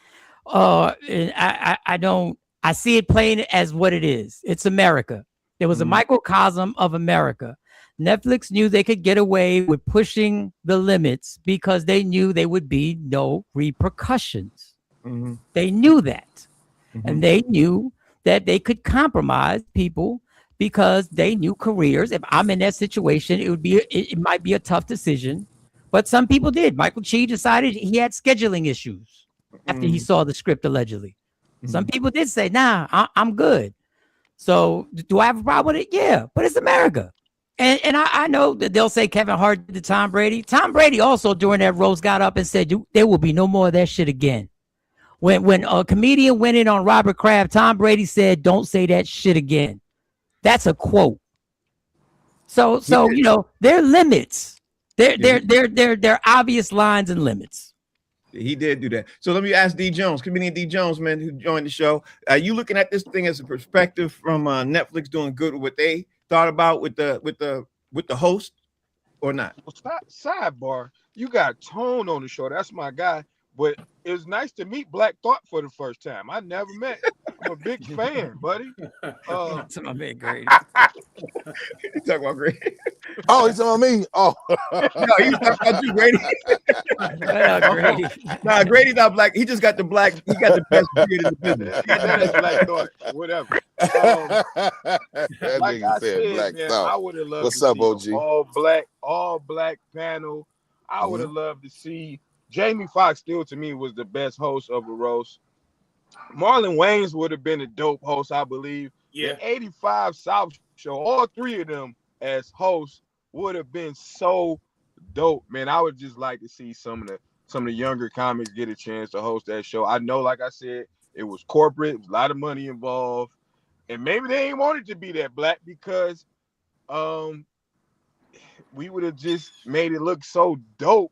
And I see it plain as what it is. It's America. There was a microcosm of America. Netflix knew they could get away with pushing the limits because they knew there would be no repercussions. They knew that. And they knew that they could compromise people because they knew careers. If I'm in that situation, it might be a tough decision. But some people did. Michael Chi decided he had scheduling issues after he saw the script allegedly. Some people did say, nah, I'm good. So do I have a problem with it? Yeah, but it's America. And I know that they'll say Kevin Hart did to Tom Brady. Tom Brady also during that roast got up and said, there will be no more of that shit again. When a comedian went in on Robert Kraft, Tom Brady said, don't say that shit again. That's a quote. So you know, there are limits. There are obvious lines and limits. He did do that. So let me ask D Jones, comedian D Jones, man, who joined the show. Are you looking at this thing as a perspective from Netflix doing good with what they thought about with the host, or not? Well, sidebar, you got Tone on the show. That's my guy. But it was nice to meet Black Thought for the first time. I never met. I'm a big fan, buddy. To my man Grady. You talking about Grady? Oh, he's talking about me. Oh, No, he's talking about you, Grady. Grady. Nah, Grady's not black. He just got the black. He got the best beard in the business. That is Black Thought. Whatever. that Like I nigga said said, Black man, Thought. I would have loved What's to up, see OG? all black panel. I would have loved to see Jamie Foxx. Still, to me, was the best host of a roast. Marlon Wayans would have been a dope host, I believe. Yeah. The 85 South show, all three of them as hosts would have been so dope, man. I would just like to see some of the younger comics get a chance to host that show. I know, like I said, it was corporate, a lot of money involved, and maybe they ain't wanted to be that black because we would have just made it look so dope,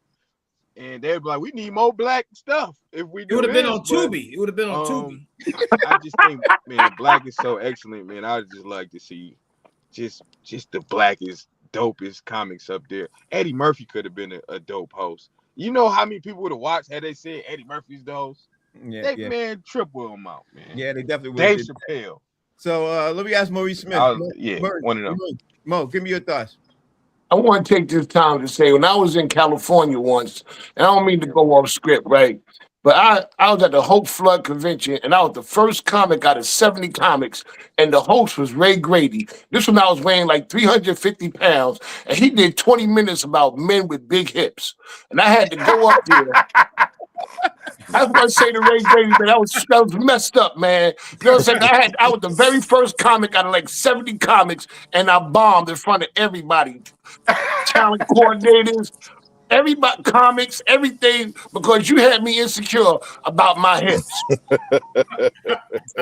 and they'd be like, we need more black stuff if we do. It would have been on but, Tubi. It would have been on Tubi. I just think, man, black is so excellent, man. I would just like to see just the blackest, dopest comics up there. Eddie Murphy could have been a dope host. You know how many people would have watched had they said Eddie Murphy's the host? Man, triple them out, man. Yeah, they definitely would. Dave Chappelle. So let me ask Maurice Smith. One of them. Mo, give me your thoughts. I want to take this time to say, when I was in California once, and I don't mean to go off script, right? But I was at the Hope Flood Convention, and I was the first comic out of 70 comics, and the host was Ray Grady. This one I was weighing like 350 pounds, and he did 20 minutes about men with big hips. And I had to go up there. I was going to say to Ray Grady, man, that was messed up, man. You know what I'm saying? I was the very first comic out of like 70 comics, and I bombed in front of everybody. Talent coordinators, everybody, comics, everything, because you had me insecure about my hips.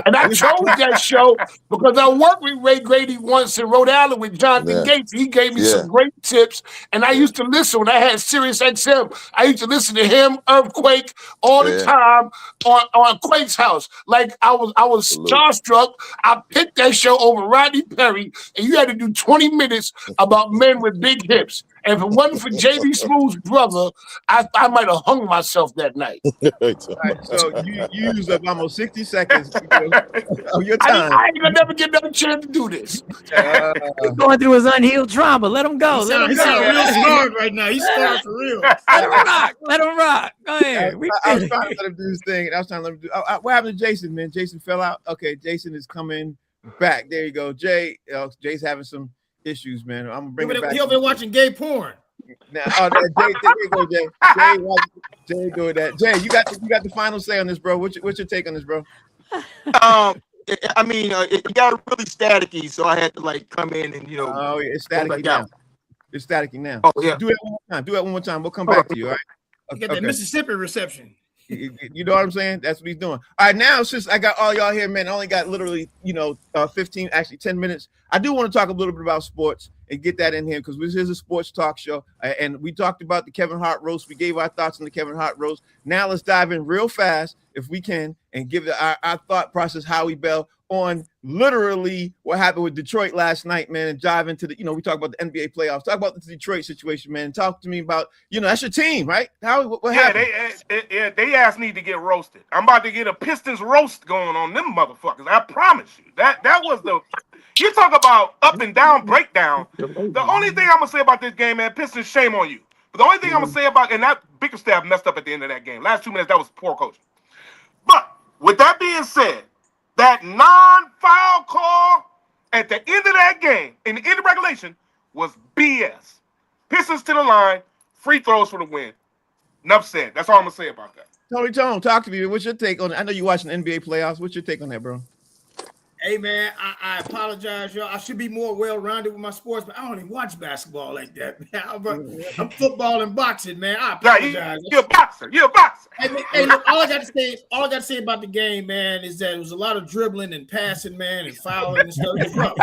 And I chose that show because I worked with Ray Grady once in Rhode Island with Jonathan Gates. He gave me some great tips, and I used to listen when I had Sirius XM. I used to listen to him, Earthquake, all the time on Quake's house. Like I was starstruck. I picked that show over Rodney Perry, and you had to do 20 minutes about men with big hips. And if it wasn't for JB Smooth's brother, I might have hung myself that night. All right, so you used up almost 60 seconds of your time. I ain't gonna never get another chance to do this. He's going through his unhealed trauma. Let him go. Let him He's go. real scarred right now. He's scarred for real. Let him rock. Let him rock. Go ahead. I was trying to let him do his thing. I was trying to let him do. What happened to Jason, man? Jason fell out. Okay, Jason is coming back. There you go. Jay's having some issues, man. I'm gonna bring it back. He over there watching gay porn. Now, Jay, there you go, Jay. Jay, doing that. Jay, you got the final say on this, bro. What's your take on this, bro? I mean, it got really staticky, so I had to like come in and Oh, yeah, it's staticky now. It's staticky now. Oh yeah. Do that one more time. Do that one more time. We'll come back to you. All right. You got that Mississippi reception. You know what I'm saying? That's what he's doing. All right, now since I got all y'all here, man, I only got literally 10 minutes. I do want to talk a little bit about sports and get that in here because this is a sports talk show, and we talked about the Kevin Hart roast. We gave our thoughts on the Kevin Hart roast. Now let's dive in real fast, if we can, and give our thought process, Howie Bell, on literally what happened with Detroit last night, man, and dive into the, we talk about the NBA playoffs, talk about the Detroit situation, man. Talk to me about, that's your team, right? Howie, what happened? They ass need to get roasted. I'm about to get a Pistons roast going on them motherfuckers. I promise you. That was the. You talk about up and down breakdown. The only thing I'm gonna say about this game, man, Pistons, shame on you. But the only thing I'm gonna say about, and that Bickerstaff messed up at the end of that game. Last 2 minutes, that was poor coaching. But with that being said, That non-foul call at the end of that game, in the end of regulation, was BS. Pistons to the line, free throws for the win. Enough said. That's all I'm gonna say about that. Tony Tone, talk to me. What's your take on it? I know you're watching the NBA playoffs. What's your take on that, bro? Hey man, I apologize, y'all. I should be more well-rounded with my sports, but I don't even watch basketball like that, man. I'm football and boxing, man. I apologize. You're a boxer. You're a boxer. Hey, look, all I got to say about the game, man, is that it was a lot of dribbling and passing, man, and fouling and stuff. It was rough.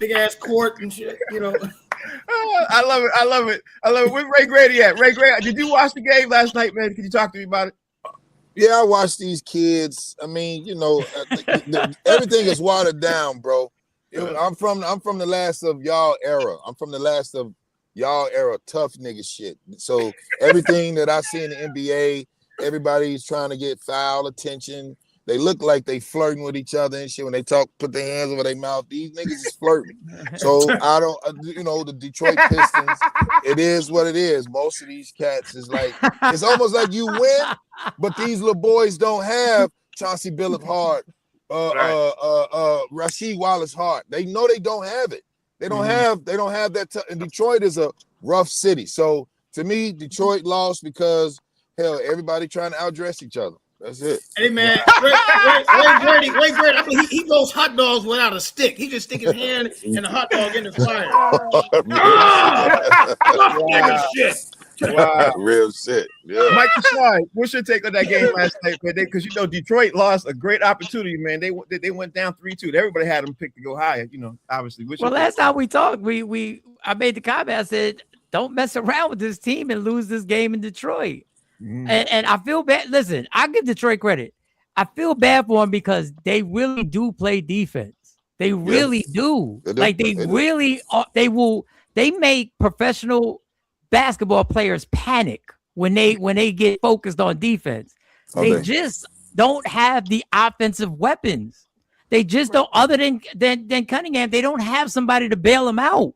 Big ass court and shit, you know. Oh, I love it. Where's Ray Grady at? Ray Grady, did you watch the game last night, man? Can you talk to me about it? Yeah, I watch these kids. I mean, you know, everything is watered down, bro. I'm from the last of y'all era. I'm from the last of y'all era, tough nigga shit. So everything that I see in the NBA, everybody's trying to get foul attention. They look like they flirting with each other and shit when they talk, put their hands over their mouth. These niggas is flirting. So I don't, you know, the Detroit Pistons, it is what it is. Most of these cats is like, it's almost like you win, but these little boys don't have Chauncey Billups Hart, Rasheed Wallace Hart. They know they don't have it. They don't have that. And Detroit is a rough city. So to me, Detroit lost because hell, everybody trying to outdress each other. That's it. Hey man, Ray Grady, I mean, he goes hot dogs without a stick. He just stick his hand in the hot dog in the fire. Wow. Real shit. Yeah. Michael Shine, what's your take on that game last night, man? Because you know Detroit lost a great opportunity, man. They went down 3-2. Everybody had them picked to go higher, you know. Obviously. Well, last time we talked, I made the comment. I said, "Don't mess around with this team and lose this game in Detroit." And I feel bad. Listen, I give Detroit credit. I feel bad for them because they really do play defense. They really do. Like they really are, they make professional basketball players panic when they get focused on defense. They just don't have the offensive weapons. They just don't, other than Cunningham, they don't have somebody to bail them out.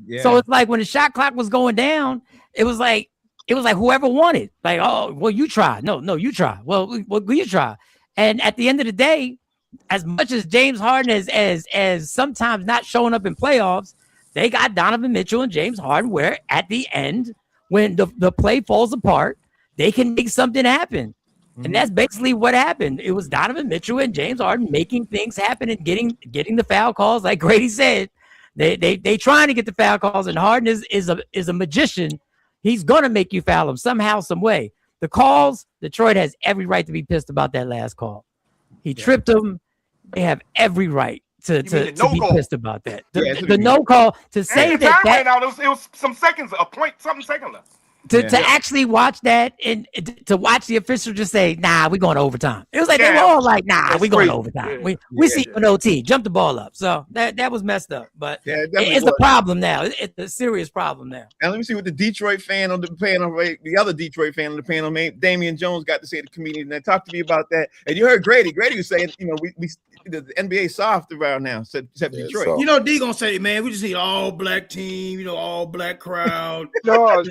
Yeah. So it's like when the shot clock was going down, it was like whoever wanted, like, oh, well, you try. No, you try. Well, you try. And at the end of the day, as much as James Harden as sometimes not showing up in playoffs, they got Donovan Mitchell and James Harden, where at the end, when the play falls apart, they can make something happen. And that's basically what happened. It was Donovan Mitchell and James Harden making things happen and getting the foul calls. Like Grady said, they trying to get the foul calls, and Harden is a magician. He's gonna make you foul him somehow, some way. The calls, Detroit has every right to be pissed about that last call. He tripped him. They have every right to be pissed about that. The no call to say that it was some seconds, something second left. To actually watch that and to watch the official just say, nah, we're going to overtime. It was like they were all like, nah, we're going to overtime. We see an OT, jump the ball up. So that was messed up. But it's a problem now. It's a serious problem now. And let me see what the Detroit fan on the panel, the other Detroit fan on the panel, Damian Jones, got to say, the comedian. And talk to me about that. And you heard Grady. Grady was saying, you know, we the NBA soft around now, except Detroit. So. You know, D gonna say, man, we just need all black team, you know, all black crowd. No,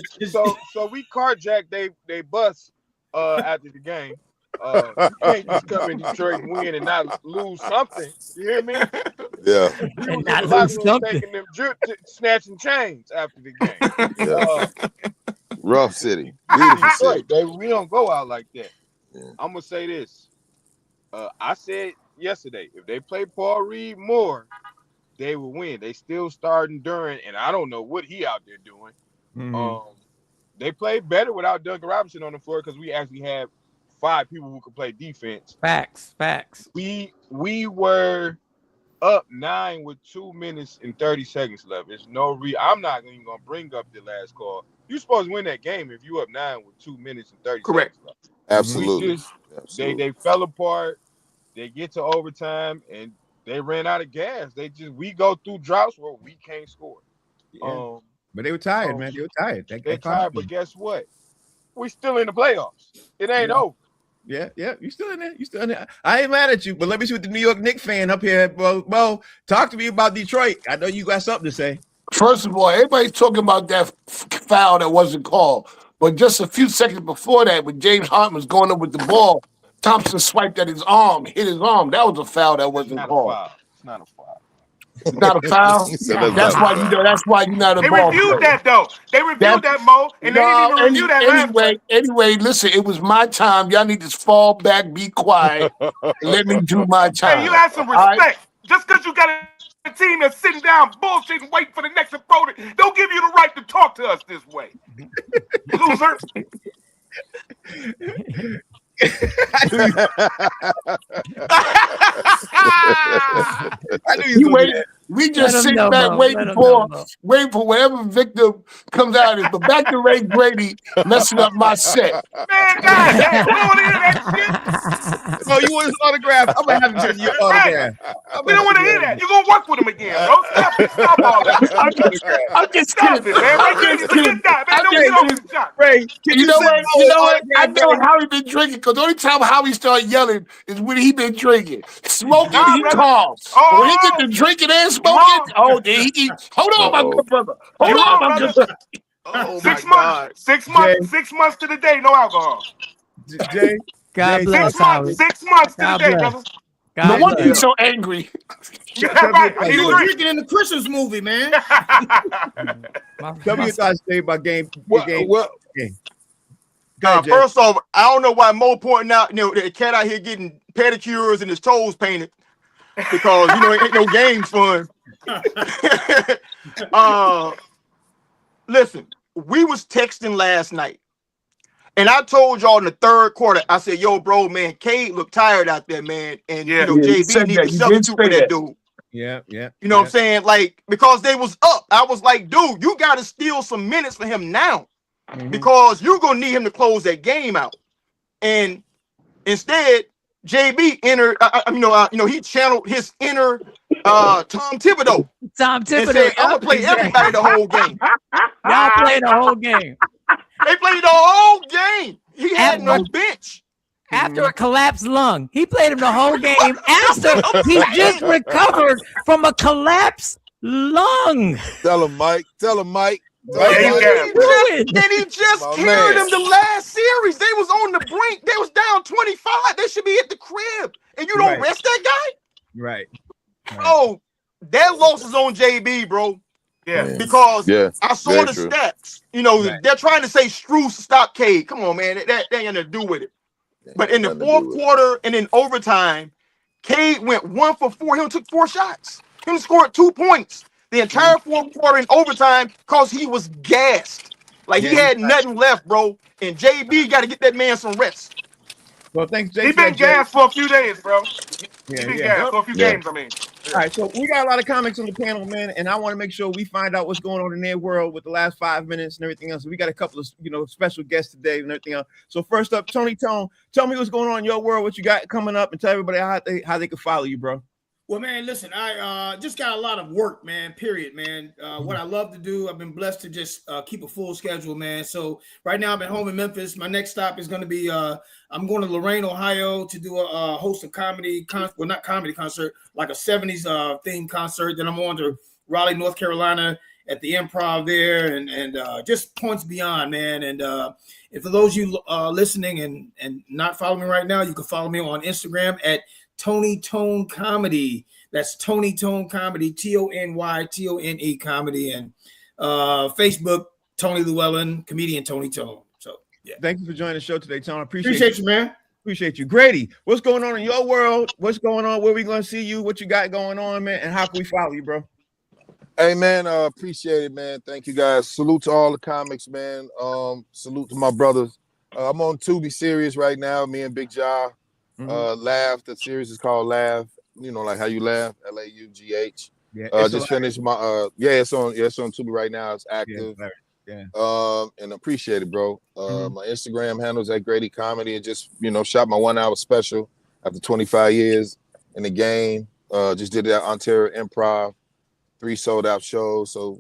so we carjacked they bus after the game. You can't just come in Detroit and win and not lose something. You hear me? Yeah. And not lose something. Taking them snatching chains after the game. Yeah. Rough city. Beautiful city. Baby, we don't go out like that. Yeah. I'm gonna say this. I said yesterday, if they play Paul Reed more, they will win. They still starting Duran, and I don't know what he out there doing. They played better without Duncan Robinson on the floor because we actually have 5 people who can play defense. Facts. We were up 9 with 2 minutes and 30 seconds left. There's no I'm not even gonna bring up the last call. You're supposed to win that game if you up 9 with 2 minutes and 30 seconds left. Absolutely. They fell apart. They get to overtime and they ran out of gas. We go through droughts where we can't score. Yeah. But they were tired, man. They were tired. They're tired, but guess what? We're still in the playoffs. It ain't over. Yeah. You still in there. I ain't mad at you, but let me see what the New York Knicks fan up here. Bo, talk to me about Detroit. I know you got something to say. First of all, everybody's talking about that foul that wasn't called. But just a few seconds before that, when James Harden was going up with the ball, Thompson swiped at his arm, hit his arm. That was a foul that wasn't called. It's not a foul. It's not a foul. He said that's That's not why a you foul. know. That's why you're not a They ball reviewed player. that though. They reviewed that, Mo, and they didn't even review that last time. Anyway, listen, it was my time. Y'all need to fall back, be quiet, and let me do my time. Hey, you have some respect. Just because you got a team that's sitting down bullshitting, waiting for the next opponent, don't give you the right to talk to us this way. Loser. I knew you were We just Let 'em sit know, back Mo. waiting Let 'em for know, Mo. waiting for whatever victim comes out of it. But back to Ray Grady messing up my set. Man, goddamn, we don't want to hear that shit. No, you want his autograph? I'm gonna have him send you your autograph. We don't want to hear that. You're going to work with him again, bro. Stop all that. I'm just Stop kidding. it, man. Ray I'm Grady's just a kidding. good guy, man. I'm Don't just get off kidding. his shot. Ray, can You know send what? Mo You an know what? I autograph, know Ray? how he been drinking because the only time Howie start yelling is when he been drinking. Smoking, Nah, he brother. calms. Oh, But when he get to drinking and smoking, oh, then he hold on, my good brother. Hold You on, wrong, my good brother. brother. Oh 6 my months. God. 6 Jay. months. 6 months to the day, no alcohol. Jay, God Jay, bless, 6 months. Howie. 6 months to the God day, bless. brother. No God wonder bless. he's so angry. Yeah, tell me right. your I He need a was drink. drinking in the Christmas movie, man. tell me your thoughts, Jay, about game. Well, Game. Go ahead, Jay. First off, I don't know why Mo pointing out, the cat out here getting pedicures and his toes painted because ain't no games fun. Listen, we was texting last night, and I told y'all in the third quarter, I said, "Yo, bro, man, Cade looked tired out there, man, and Yeah. Yeah, he JB said need that. to He did substitute say for that that. dude." Yeah. You know what I'm saying? Like, because they was up. I was like, dude, you got to steal some minutes for him now because you're going to need him to close that game out. And instead, JB entered, he channeled his inner Tom Thibodeau Tom and Thibodeau. said, I'm going to play everybody the whole game. Y'all playing the whole game. They played the whole game. He had no bench. After a collapsed lung. He played him the whole game after he just recovered from a collapsed lung. tell him, Mike. Tell him, Mike. Yeah, you got it, bro. And he just My carried man. them the last series. They was on the brink. They was down 25. They should be at the crib. And you don't Right. rest that guy? Right. Oh, that loss is on JB, bro. Yeah. Because Yeah, I saw very the true. stats. Right. They're trying to say Strus stop Cade. Come on, man. That ain't gonna do with it. But in the Nothing to do fourth with it. quarter and in overtime, Cade went 1 for 4. He only took 4 shots. He scored 2 points the entire fourth quarter in overtime because he was gassed. Like he had nothing left, bro. And JB got to get that man some rest. Well, thanks, Jay. He for that, been Jay. gassed for a few days, bro. He been Yeah. gassed for a few Yeah. games, I mean. All right, so we got a lot of comments on the panel, man, and I want to make sure we find out what's going on in their world with the last 5 minutes and everything else. We got a couple of special guests today and everything else. So first up, Tony Tone, tell me what's going on in your world, what you got coming up, and tell everybody how they can follow you, bro. Well, man, listen, I just got a lot of work, man, period, man. What I love to do, I've been blessed to just keep a full schedule, man. So right now I'm at home in Memphis. My next stop is going to be, I'm going to Lorain, Ohio to do a host of not comedy concert, like a 70s themed concert. Then I'm on to Raleigh, North Carolina at the Improv there and just points beyond, man. And for those of you listening and not following me right now, you can follow me on Instagram at Tony Tone Comedy. That's Tony Tone Comedy, TonyTone Comedy, and Facebook, Tony Llewellyn, comedian Tony Tone. So yeah. Thank you for joining the show today, Tone. I Appreciate you, man. Appreciate you. Grady, what's going on in your world? What's going on? Where we going to see you? What you got going on, man? And how can we follow you, bro? Hey man, appreciate it, man. Thank you guys. Salute to all the comics, man. Salute to my brothers. I'm on Tubi series right now. Me and Big Ja. Laugh. The series is called Laugh. Like how you laugh. LAUGH. Yeah. Just finished my it's on Tubi right now. It's active. Yeah. And appreciate it, bro. My Instagram handles at Grady Comedy and just shot my 1 hour special after 25 years in the game. Just did it at Ontario Improv. 3 sold out shows. So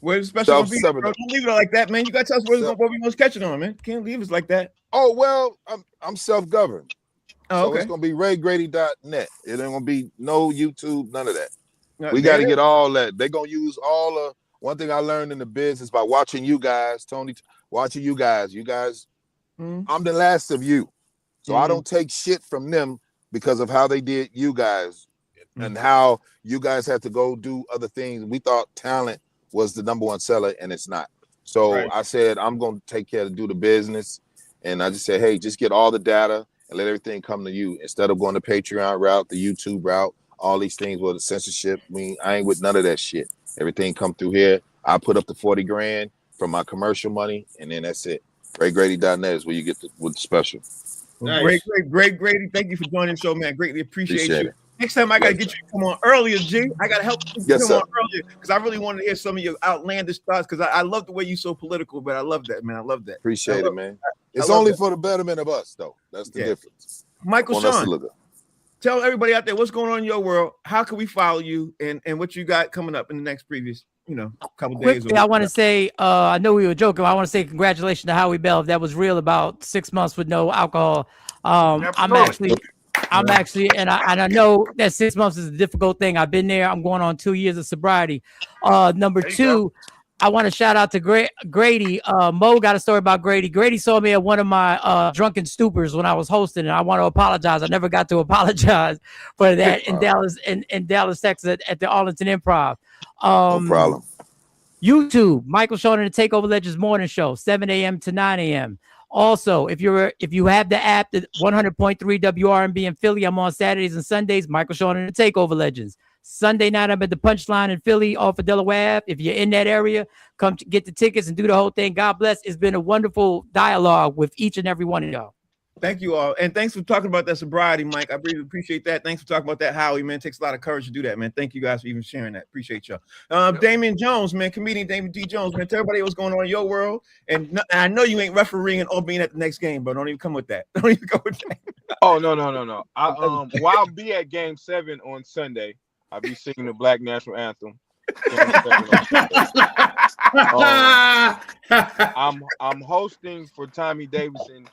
Where's the special gonna be, bro? Don't leave it like that, man. You gotta tell us where we gonna catch it on, man. Can't leave us like that. Oh well, I'm self-governed. Oh, okay. So it's gonna be raygrady.net. It ain't gonna be no YouTube, none of that. No, We got to get all that. They're gonna use all of. One thing I learned in the business by watching you guys, Tony, watching you guys. I'm the last of you. So I don't take shit from them because of how they did you guys and how you guys had to go do other things. We thought talent was the number one seller, and it's not. So I said, I'm going to take care to do the business. And I just said, hey, just get all the data and let everything come to you instead of going the Patreon route, the YouTube route, all these things with the censorship. I ain't with none of that shit. Everything come through here. I put up the 40 grand from my commercial money, and then that's it. GreatGrady.net is where you get with the special. Well, nice. Great, Grady. Thank you for joining the show, man. Greatly appreciate you. It. Next time I got to get you to come on earlier, G. I got to help you come on earlier because I really wanted to hear some of your outlandish thoughts because I love the way you're so political, but I love that, man. I love that. Appreciate it, man. It's only for the betterment of us, though. That's the difference. Michael Sean, tell everybody out there what's going on in your world. How can we follow you and what you got coming up in the next previous, couple days? Quickly, I want to say, I know we were joking. I want to say congratulations to Howie Bell. That was real about 6 months with no alcohol. I'm actually, and I know that 6 months is a difficult thing. I've been there. I'm going on 2 years of sobriety. Number two, I want to shout out to Grady. Mo got a story about Grady. Grady saw me at one of my drunken stupors when I was hosting, and I want to apologize. I never got to apologize for that in Dallas, Texas, at the Arlington Improv. No problem. YouTube, Michael Sean and the Takeover Legends Morning Show, 7 a.m. to 9 a.m. Also, if you have the app, the 100.3 WRMB in Philly, I'm on Saturdays and Sundays. Michael Sean and the Takeover Legends. Sunday night, I'm at the Punchline in Philly off of Delaware Ave. If you're in that area, come to get the tickets and do the whole thing. God bless. It's been a wonderful dialogue with each and every one of y'all. Thank you all. And thanks for talking about that sobriety, Mike. I really appreciate that. Thanks for talking about that, Howie, man. It takes a lot of courage to do that, man. Thank you guys for even sharing that. Appreciate y'all. Damian Jones, man, comedian Damian D. Jones, man. Tell everybody what's going on in your world. And I know you ain't refereeing or being at the next game, but don't even come with that. Don't even go with that. Oh, no. I'll be at Game 7 on Sunday. I'll be singing the Black National Anthem. I'm hosting for Tommy Davidson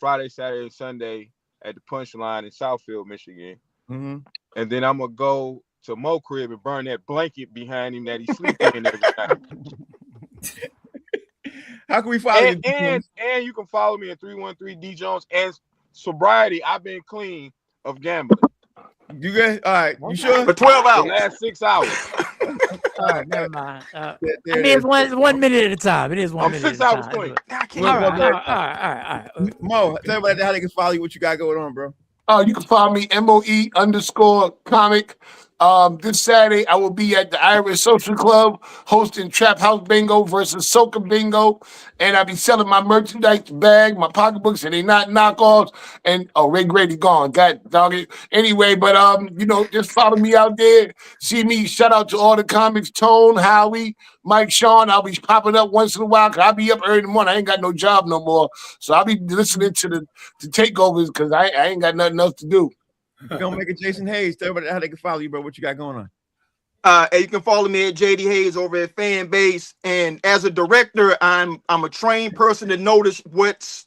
Friday, Saturday, Sunday at the Punchline in Southfield, Michigan. And then I'm gonna go to Mo crib and burn that blanket behind him that he's sleeping in every night. How can we follow you? And you can follow me at 313 D Jones. And sobriety, I've been clean of gambling. You good? All right. You sure? For 12 hours. The last 6 hours. All right, never mind. I mean, it's 1 minute at a time. It is 1 minute. 6 hours clean. All right. Mo, tell everybody how they can follow you. What you got going on, bro? You can follow me MOE_comic. This Saturday, I will be at the Irish Social Club hosting Trap House Bingo versus Soca Bingo. And I'll be selling my merchandise bag, my pocketbooks, and they not knockoffs. And Ray Grady gone. God dog it. Anyway, but just follow me out there. See me. Shout out to all the comics, Tone, Howie, Mike, Sean. I'll be popping up once in a while because I'll be up early in the morning. I ain't got no job no more. So I'll be listening to the takeovers because I ain't got nothing else to do. Don't make it Jason Hayes. Tell everybody how they can follow you, bro. What you got going on? And you can follow me at JD Hayes over at Fanbase. And as a director, I'm a trained person to notice what's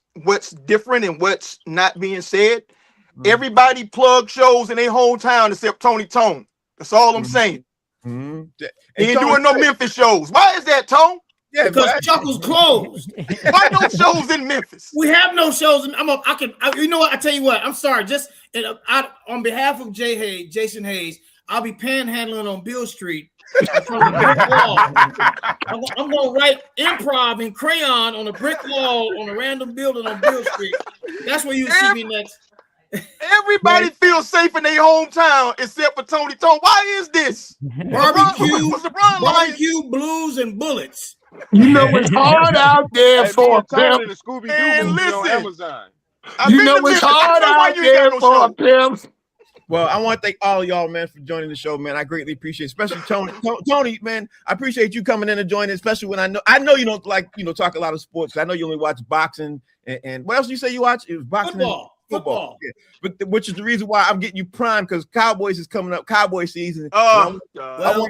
different and what's not being said. Everybody plug shows in their hometown except Tony Tone. That's all I'm saying. He ain't doing no Memphis shows. Why is that, Tone? Yeah, because Chuckle's closed. Why no shows in Memphis? We have no shows. You know what? I tell you what. I'm sorry. Just on behalf of Jason Hayes, I'll be panhandling on Beale Street. I'm going to write improv in crayon on a brick wall on a random building on Beale Street. That's where you see me next. Everybody feels safe in their hometown except for Tony Tone. Why is this? Barbecue, blues, and bullets. You know it's hard out there for a pimp. And listen, on Amazon. You know it's hard out there for a pimp. Well, I want to thank all y'all, man, for joining the show, man. I greatly appreciate it, especially Tony. Tony, man, I appreciate you coming in and joining, especially when I know you don't talk a lot of sports. I know you only watch boxing and what else did you say you watch? It was boxing. football. Yeah. But which is the reason why I'm getting you primed, because Cowboys is coming up, Cowboy season. Hold on,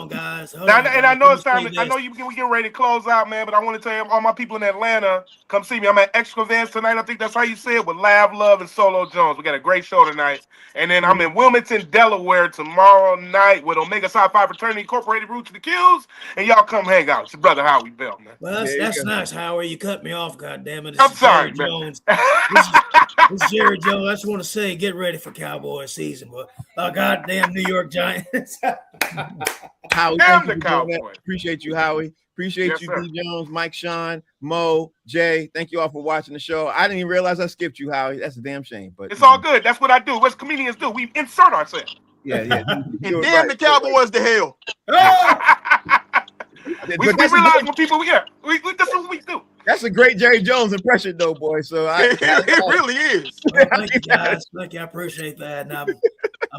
guys. I know it's time. I know we getting ready to close out, man. But I want to tell you, all my people in Atlanta, come see me. I'm at Extravagance tonight. I think that's how you say it, with Lav Love and Solo Jones. We got a great show tonight. And then I'm in Wilmington, Delaware tomorrow night with Omega Psi Phi Fraternity Incorporated, Roots to the Qs. And y'all come hang out. It's your brother Howie Bell, man. Well, that's nice, Howie. You cut me off, goddammit. I'm sorry, man. Jones. This is Jerry Jones. I just want to say, get ready for Cowboy season, but goddamn New York Giants. Howie, damn the Cowboys. Appreciate you, Howie. Appreciate you, D. Jones, Mike, Sean, Mo, Jay. Thank you all for watching the show. I didn't even realize I skipped you, Howie. That's a damn shame. But it's all good. That's what I do. What comedians do. We insert ourselves. Yeah. And damn the Cowboys to hell. We realize when people, that's what we do. That's a great Jerry Jones impression, though, boy. So it really is. Well, thank you, guys. Thank you. I appreciate that. And I'm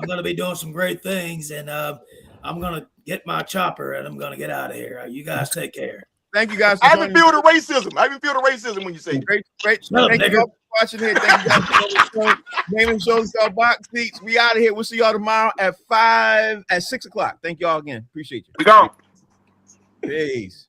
going to be doing some great things, and I'm going to get my chopper, and I'm going to get out of here. You guys take care. Thank you, guys. I even feel the racism when you say great. Thank you all for watching here. Thank you guys for the show. Name and show called Box Seats. We out of here. We'll see y'all tomorrow at 6 o'clock. Thank you all again. Appreciate you. We gone. Peace.